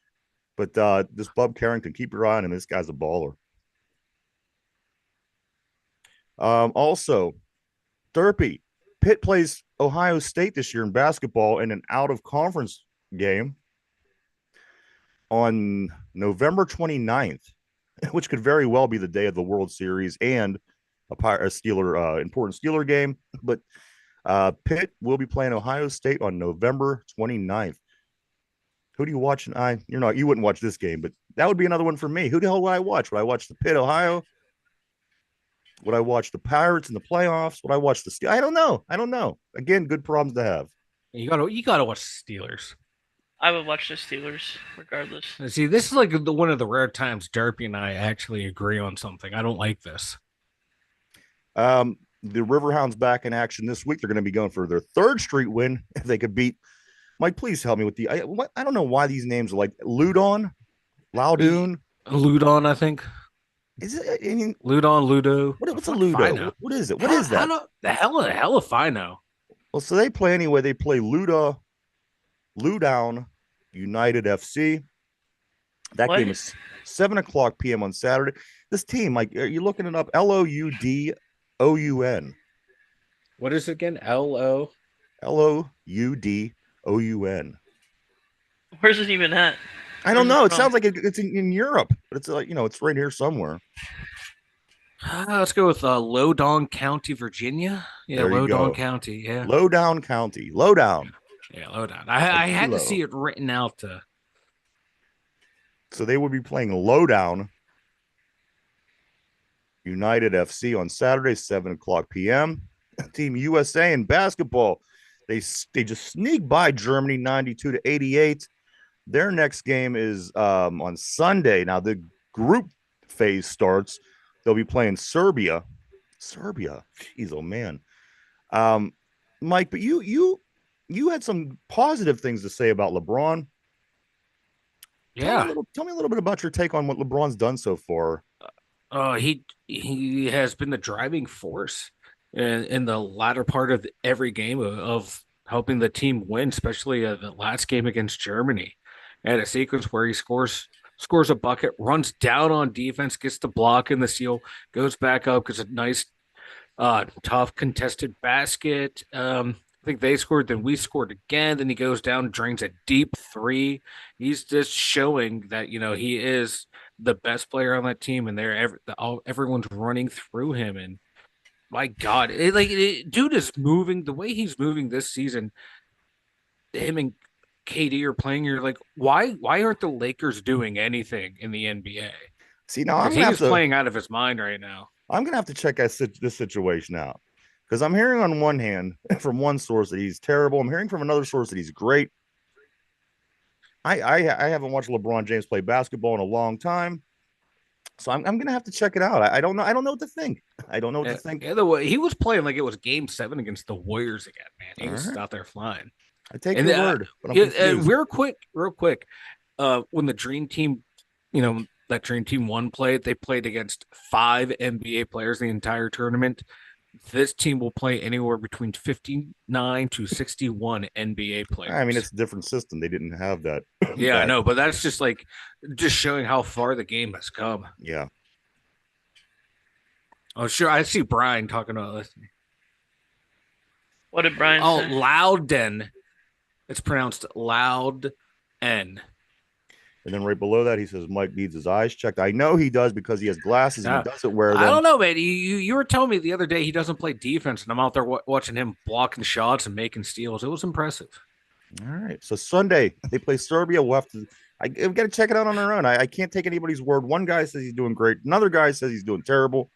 But this Bub Carrington, keep your eye on him. This guy's a baller. Also, Derpy, Pitt plays Ohio State this year in basketball in an out-of-conference game on November 29th, which could very well be the day of the World Series and a important Steeler game. But Pitt will be playing Ohio State on November 29th. Who do you watch? You wouldn't watch this game, but that would be another one for me. Who the hell would I watch? Would I watch the Pitt, Ohio? Would I watch the Pirates in the playoffs? Would I watch the Steel? I don't know. I don't know. Again, good problems to have. You gotta watch Steelers. I would watch the Steelers regardless. See, this is like one of the rare times Derpy and I actually agree on something. I don't like this. The Riverhounds back in action this week. They're going to be going for their third straight win. If they could beat Mike, please help me with I don't know why these names are like Ludon, Loudoun. Ludon, I think. Is it? I mean, Ludon, Ludo. what's a Ludo? What is it? What is that? The hell if I know. Well, so they play anyway. They play Loudoun United FC. That What? game is 7:00 p.m. on Saturday. This team, like, are you looking it up? Loudoun. What is it again? L-O? Loudoun. Where's it even at? I don't Where's know. it It from? sounds like it's in Europe, but it's like, it's right here somewhere. Let's go with Loudoun County, Virginia. Yeah, There you Loudoun go. County. Yeah. Loudoun County. Lowdown. Yeah, Loudoun. I had to see it written out. So they would be playing Lowdown United FC on Saturday, 7:00 p.m. Team USA in basketball. They just sneak by Germany 92-88. Their next game is on Sunday. Now the group phase starts. They'll be playing Serbia. Jeez, oh man. Mike, but you had some positive things to say about LeBron. Yeah. Tell me a little bit about your take on what LeBron's done so far. He has been the driving force in the latter part of every game of helping the team win, especially the last game against Germany. And a sequence where he scores a bucket, runs down on defense, gets the block in the seal, goes back up, gets a nice, tough contested basket. I think they scored, then we scored again. Then he goes down, drains a deep three. He's just showing that he is the best player on that team, and everyone's running through him. And my God, dude is moving the way he's moving this season. Him and KD are playing. You're like, why aren't the Lakers doing anything in the NBA? See, now He's playing out of his mind right now. I'm gonna have to check this situation out, because I'm hearing on one hand from one source that he's terrible. I'm hearing from another source that he's great. I haven't watched LeBron James play basketball in a long time, so I'm gonna have to check it out. I don't know. I don't know what to think. I don't know what to think. Yeah, the way he was playing like it was Game 7 against the Warriors again, man. He was All right. out there flying. I take your word, but I'm confused. Real quick. When the Dream Team, that Dream Team 1 played, they played against 5 NBA players the entire tournament. This team will play anywhere between 59 to 61 NBA players. I mean, it's a different system. They didn't have that. Yeah, I know, but that's just showing how far the game has come. Yeah. Oh, sure. I see Brian talking about this. What did Brian Oh, say? Loudon. It's pronounced Loud N. And then right below that, he says Mike needs his eyes checked. I know he does, because he has glasses and he doesn't wear them. I don't know, man. You were telling me the other day he doesn't play defense, and I'm out there watching him blocking shots and making steals. It was impressive. All right. So Sunday, they play Serbia. We'll have to I've got to check it out on our own. I can't take anybody's word. One guy says he's doing great. Another guy says he's doing terrible.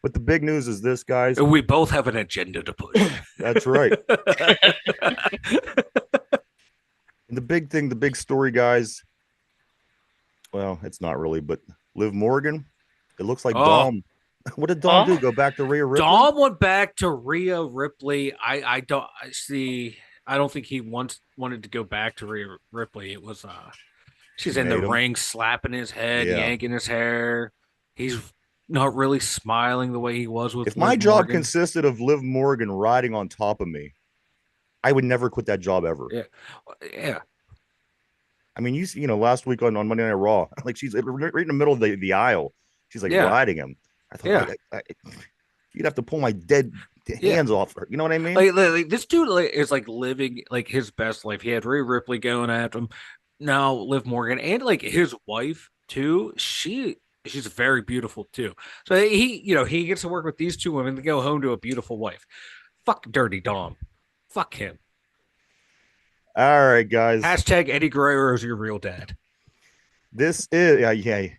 But the big news is this, guys. We both have an agenda to push. That's right. And the big thing, the big story, guys. Well, it's not really, but Liv Morgan. It looks like Dom. What did Dom do? Go back to Rhea Ripley? Dom went back to Rhea Ripley. I don't think he wanted to go back to Rhea Ripley. It was she's in the ring slapping his head, yanking his hair. He's not really smiling the way he was with. If my job consisted of Liv Morgan riding on top of me, I would never quit that job ever. Yeah. I mean, you know, last week on Monday Night Raw, like she's right in the middle of the aisle. She's like riding him. I thought, you'd have to pull my dead hands off her. You know what I mean? Like this dude is like living like his best life. He had Rhea Ripley going after him. Now Liv Morgan and like his wife too. She's very beautiful too. So he gets to work with these two women to go home to a beautiful wife. Fuck Dirty Dom. Fuck him. All right, guys. Hashtag Eddie Guerrero is your real dad. This is yeah,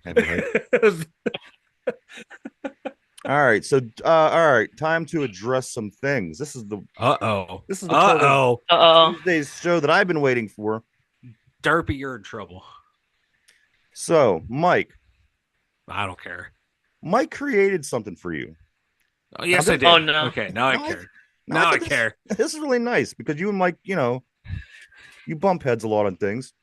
right. All right, so all right, time to address some things. Uh-oh. This is the part of Uh-oh. Uh-oh. Tuesday's show that I've been waiting for. Derpy, you're in trouble. So, I don't care. Mike created something for you. Oh, yes, Now, I did. Oh, no. Okay, now I No, care. no, I Now I think care. this is really nice because you and Mike, you bump heads a lot on things.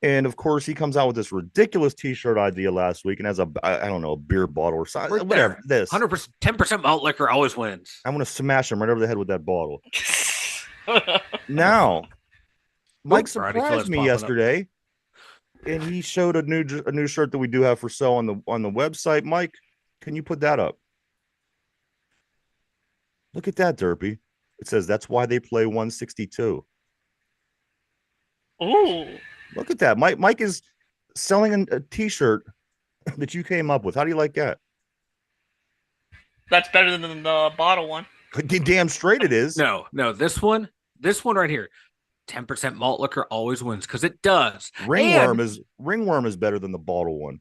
And of course, he comes out with this ridiculous T-shirt idea last week, and has I don't know, a beer bottle or something, Right whatever. there. This 100%, 10% malt liquor always wins. I'm gonna smash him right over the head with that bottle. Now, Mike Brady surprised Flint's me popping up. yesterday, and he showed a new shirt that we do have for sale on the website. Mike, can you put that up? Look at that, Derpy. It says that's why they play 162. Ooh. Look at that. Mike is selling a T-shirt that you came up with. How do you like that? That's better than the bottle one. Damn straight it is. No, this one right here. 10% malt liquor always wins because it does. Ringworm is better than the bottle one.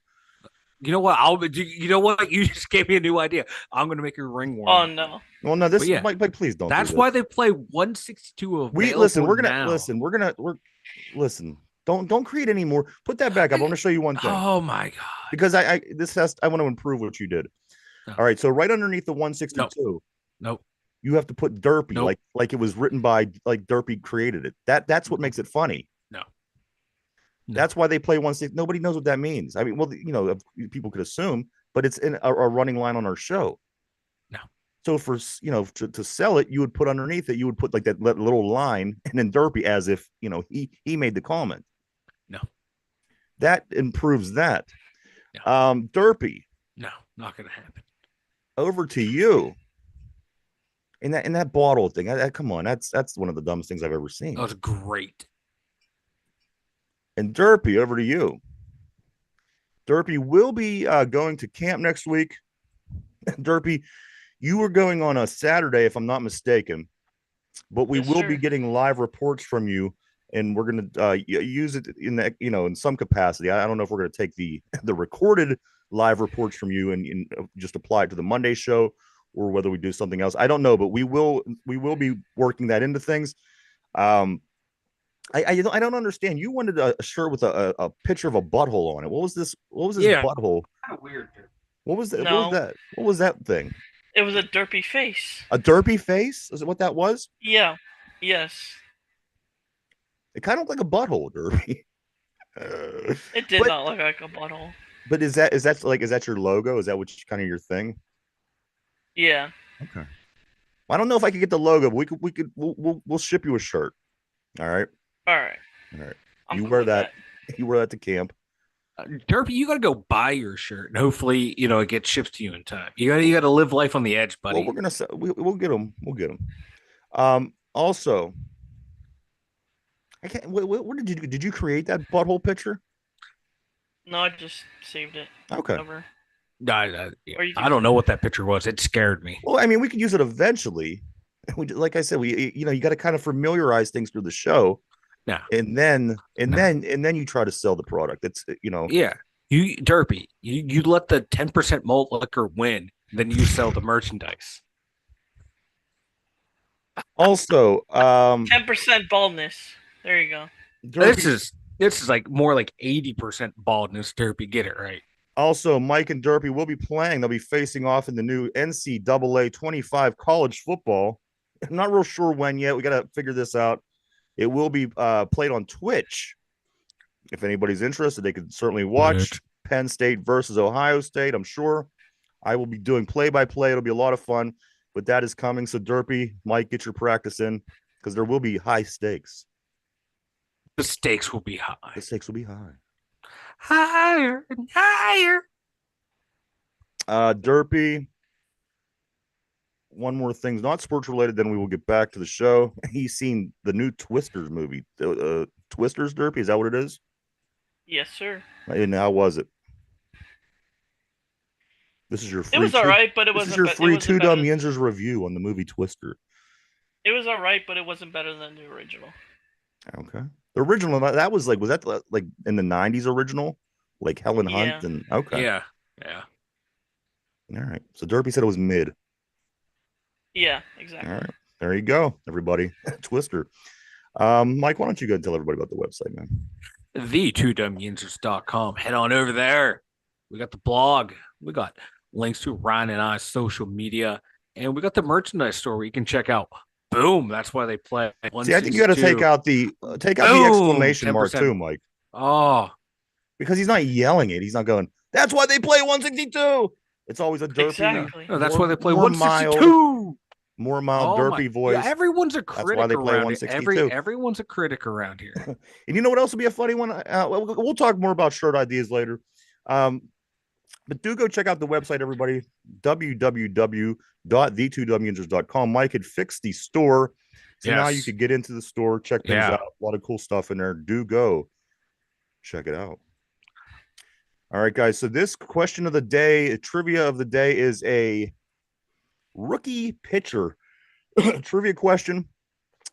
You know what? You know what? You just gave me a new idea. I'm gonna make a ringworm. Oh no. Well, no, this Mike, please don't. That's do why they play 162 of. Listen. Don't create any more. Put that back up. I want to show you one thing. Oh my god! Because I want to improve what you did. No. All right, so right underneath the 162, nope. You have to put Derpy, nope. like it was written by, like Derpy created it. That's what makes it funny. No. That's why they play 160. Nobody knows what that means. I mean, well, people could assume, but it's in a running line on our show. No. So for to sell it, you would put underneath it, you would put like that little line and then Derpy as if he made the comment. No. That improves that. No. Derpy. No, not gonna happen. Over to you. In that bottle thing, come on, that's one of the dumbest things I've ever seen. That was great. And Derpy, over to you. Derpy will be going to camp next week. Derpy, you were going on a Saturday, if I'm not mistaken, but we will be getting live reports from you, and we're going to use it in that in some capacity. I don't know if we're going to take the recorded live reports from you and just apply it to the Monday show, or whether we do something else. I don't know, but we will be working that into things. I don't understand. You wanted a shirt with a picture of a butthole on it. What was this? What was this butthole? Kind of weird. What was that? No. What was that? What was that thing? It was a derpy face. A derpy face? Is it what that was? Yeah. Yes. It kind of looked like a butthole, Derpy. It did not look like a butthole. But is that your logo? Is that kind of your thing? Yeah. Okay. I don't know if I could get the logo, but we'll ship you a shirt. All right. All right. You wear that. You wear that to camp. Derpy, you got to go buy your shirt, and hopefully, it gets shipped to you in time. You got to live life on the edge, buddy. Well, we're gonna we'll get them. We'll get them. Also, I can't. What did you create that butthole picture? No, I just saved it. Okay. Over. I don't know what that picture was. It scared me. Well, I mean, we could use it eventually. Like I said, you got to kind of familiarize things through the show. No. And then you try to sell the product. It's Yeah. You Derpy, you let the 10% malt liquor win, then you sell the merchandise. Also, 10% baldness. There you go. Derpy, this is like more like 80% baldness, Derpy. Get it right. Also, Mike and Derpy will be playing. They'll be facing off in the new NCAA 25 college football. I'm not real sure when yet. We got to figure this out. It will be played on Twitch. If anybody's interested, they can certainly watch Penn State versus Ohio State. I'm sure I will be doing play-by-play. It'll be a lot of fun, but that is coming. So, Derpy, Mike, get your practice in because there will be high stakes. The stakes will be high. The stakes will be high. Higher and higher. Derpy, one more thing, not sports related, then we will get back to the show. He's seen the new Twisters movie. Twisters, Derpy, is that what it is? Yes, sir. And how was it? This is your free. It was all right, but it wasn't. This is your free Two Dumb Yinzers review on the movie Twister. It was all right, but it wasn't better than the original. Okay. The original that was was that like in the 90s original? Like Helen Hunt Yeah. and okay. Yeah. Yeah. All right. So Derpy said it was mid. Yeah, All exactly. right. There you go, everybody. Twister. Mike, why don't you go and tell everybody about the website, man? The2dumyinjers.com. Head on over there. We got the blog. We got links to Ryan and I's social media. And we got the merchandise store where you can check out. Boom. That's why they play See, I think you got to 162. take out the Boom. exclamation mark 10%. too, Mike, Oh, because he's not yelling it. He's not going, that's why they play 162. It's always a derpy, Exactly. no, that's why they play more mild, 162. more mild Oh my. derpy Yeah, voice. everyone's a That's why critic they play around here. 162. Everyone's a critic around here. And you know what else would be a funny one? We'll talk more about shirt ideas later. Um, but do go check out the website, everybody. www.the2wingers.com. Mike had fixed the store. So now you Yes. could get into the store, check things Yeah. out. A lot of cool stuff in there. Do go check it out. All right, guys. So this question of the day, trivia of the day, is a rookie pitcher trivia question.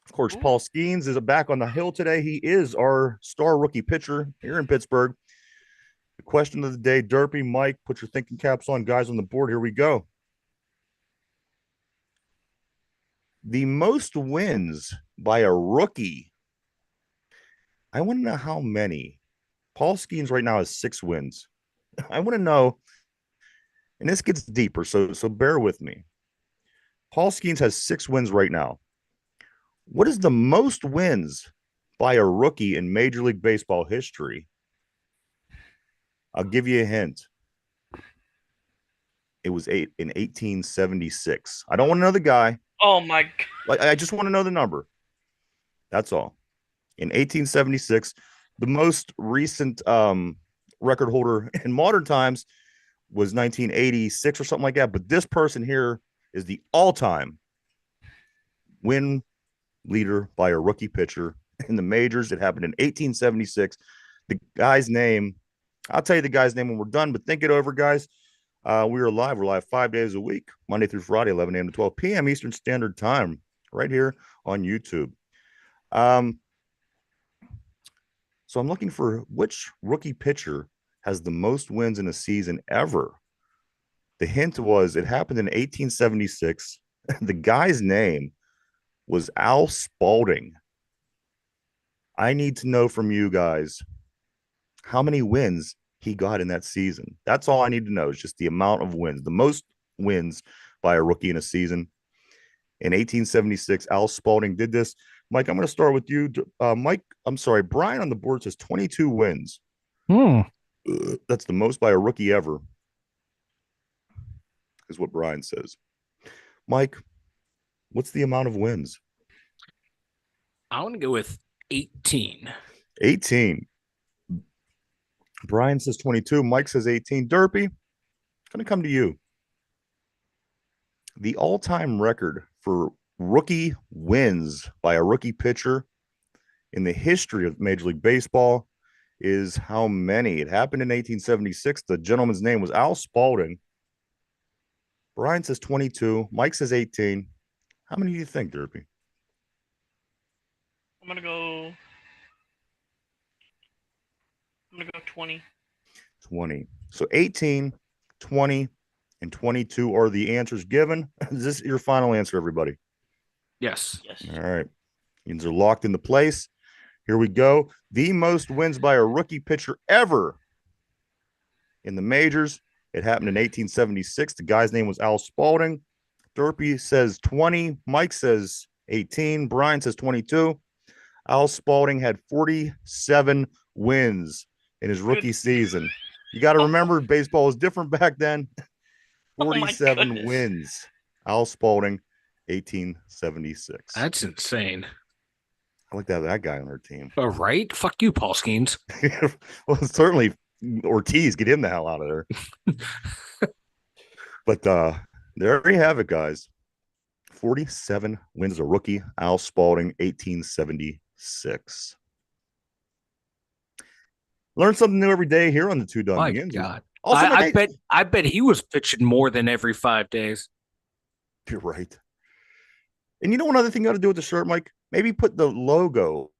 Of course, Ooh. Paul Skeens is back on the hill today. He is our star rookie pitcher here in Pittsburgh. The question of the day, Derpy, Mike, put your thinking caps on, guys, on the board. Here we go. The most wins by a rookie. I want to know how many. Paul Skeens right now has 6 wins. I want to know, and this gets deeper, so bear with me. Paul Skeens has 6 wins right now. What is the most wins by a rookie in Major League Baseball history? I'll give you a hint. It was in 1876. I don't want to know the guy. Oh my god. I just want to know the number. That's all. In 1876, the most recent record holder in modern times was 1986 or something like that. But this person here is the all-time win leader by a rookie pitcher in the majors. It happened in 1876. The guy's name, I'll tell you the guy's name when we're done, but think it over, guys. We are live. We're live 5 days a week, Monday through Friday, 11 a.m. to 12 p.m. Eastern Standard Time, right here on YouTube. So I'm looking for which rookie pitcher has the most wins in a season ever. The hint was it happened in 1876. The guy's name was Al Spalding. I need to know from you guys how many wins he got in that season. That's all I need to know is just the amount of wins, the most wins by a rookie in a season. In 1876, Al Spalding did this. Mike, I'm going to start with you. Mike, I'm sorry, Brian on the board says 22 wins. That's the most by a rookie ever, is what Brian says. Mike, what's the amount of wins? I want to go with 18. 18. Brian says 22. Mike says 18. Derpy, it's going to come to you. The all-time record for rookie wins by a rookie pitcher in the history of Major League Baseball is how many? It happened in 1876. The gentleman's name was Al Spalding. Brian says 22. Mike says 18. How many do you think, Derpy? I'm gonna go 20. 20. So 18, 20, and 22 are the answers given. Is this your final answer, everybody? Yes. Yes. All right. These are locked into place. Here we go. The most wins by a rookie pitcher ever in the majors. It happened in 1876. The guy's name was Al Spalding. Derpy says 20. Mike says 18. Brian says 22. Al Spalding had 47 wins in his rookie season. You got to remember, baseball was different back then. 47 wins. Al Spalding, 1876. That's insane. I like to have that guy on our team. All right. Fuck you, Paul Skeens. Well, certainly Ortiz, get him the hell out of there. But there you have it, guys. 47 wins as a rookie. Al Spalding, 1876. Learn something new every day here on the Two Dumb My Yins. God. Also, I bet he was pitching more than every 5 days. You're right. And you know one other thing you got to do with the shirt, Mike? Maybe put the logo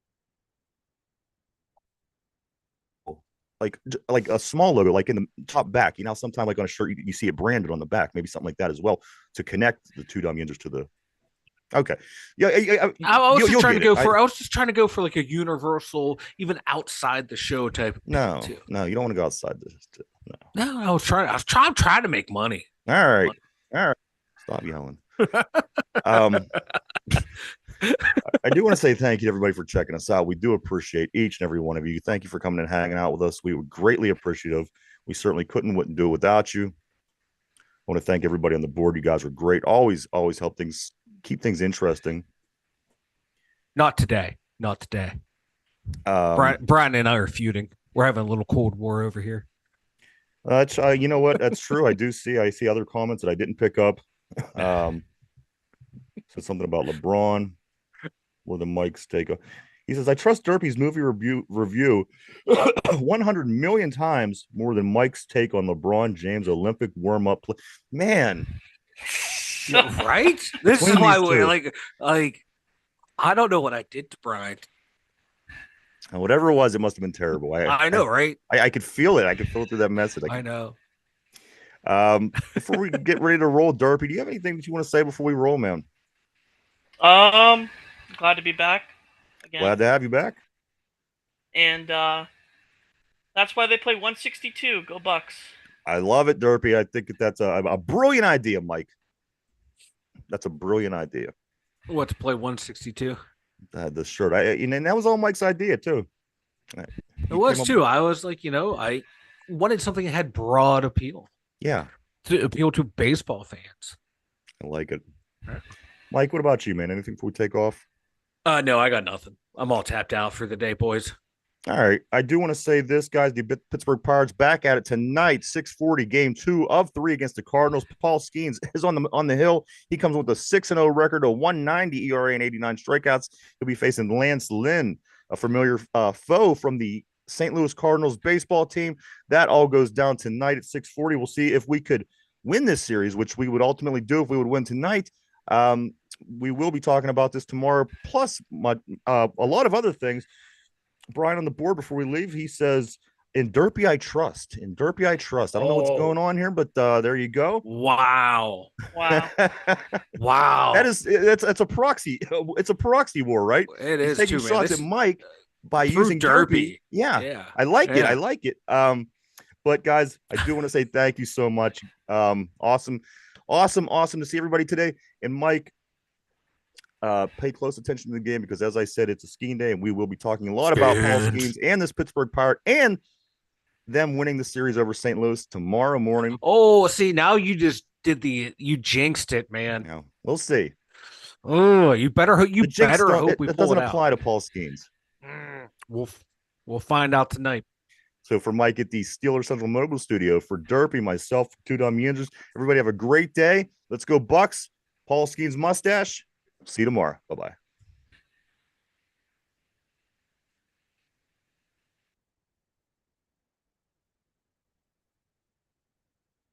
like a small logo, like in the top back. You know, sometimes like on a shirt, you see it branded on the back, maybe something like that as well to connect the two dumb yinzers to the. Okay, yeah, I was just trying to get it. go for. I was just trying to go for like a universal, even outside the show type of No, too. no, you don't want to go outside this. No. No, I was trying. I'm trying to make money. All right, all right. Stop yelling. um, I do want to say thank you to everybody for checking us out. We do appreciate each and every one of you. Thank you for coming and hanging out with us. We were greatly appreciative. We certainly wouldn't do it without you. I want to thank everybody on the board. You guys were great. Always help things keep things interesting. Not today. Not today. Um, Brian and I are feuding. We're having a little cold war over here. That's you know what? That's true. I see other comments that I didn't pick up. Said something about LeBron. Where the mics take. He says, I trust Derpy's movie review 100 million times more than Mike's take on LeBron James Olympic warm-up play. Man. Right? This is why we're like I don't know what I did to Brian. And whatever it was, it must have been terrible. I know, right? I could feel it. I could feel it through that message. I know. Before we get ready to roll, Derpy, do you have anything that you want to say before we roll, man? Glad to be back again. Glad to have you back. And that's why they play 162. Go Bucks. I love it, Derpy. I think that's a brilliant idea, Mike. That's a brilliant idea. What, to play 162? The shirt. And that was all Mike's idea, too. It was, too. I was like, I wanted something that had broad appeal. Yeah. To appeal to baseball fans. I like it. Mike, what about you, man? Anything before we take off? No, I got nothing. I'm all tapped out for the day, boys. All right. I do want to say this, guys. The Pittsburgh Pirates back at it tonight, 6:40, game 2 of 3 against the Cardinals. Paul Skeens is on the hill. He comes with a 6-0 record, a 190 ERA, and 89 strikeouts. He'll be facing Lance Lynn, a familiar foe from the St. Louis Cardinals baseball team. That all goes down tonight at 6:40. We'll see if we could win this series, which we would ultimately do if we would win tonight. We will be talking about this tomorrow, plus a lot of other things. Brian on the board before we leave, he says, in Derpy I trust. In Derpy I trust. I don't know what's going on here, but there you go. Wow. Wow. That's a proxy. It's a proxy war, right? It is taking too, shots at Mike by using Derpy. Yeah. I like it. I like it. But guys, I do want to say thank you so much. Awesome to see everybody today. And Mike, pay close attention to the game because, as I said, it's a skiing day, and we will be talking a lot about Paul Skeens and this Pittsburgh Pirate and them winning the series over St. Louis tomorrow morning. Oh, see, now you just you jinxed it, man. Yeah, we'll see. Oh, you better hope we pull it out. It doesn't apply to Paul Skeens. We'll find out tonight. So for Mike at the Steeler Central Mobile Studio, for Derpy, myself, Two Dumb Yinzers, everybody have a great day. Let's go Bucks. Paul Skeens mustache. See you tomorrow. Bye-bye.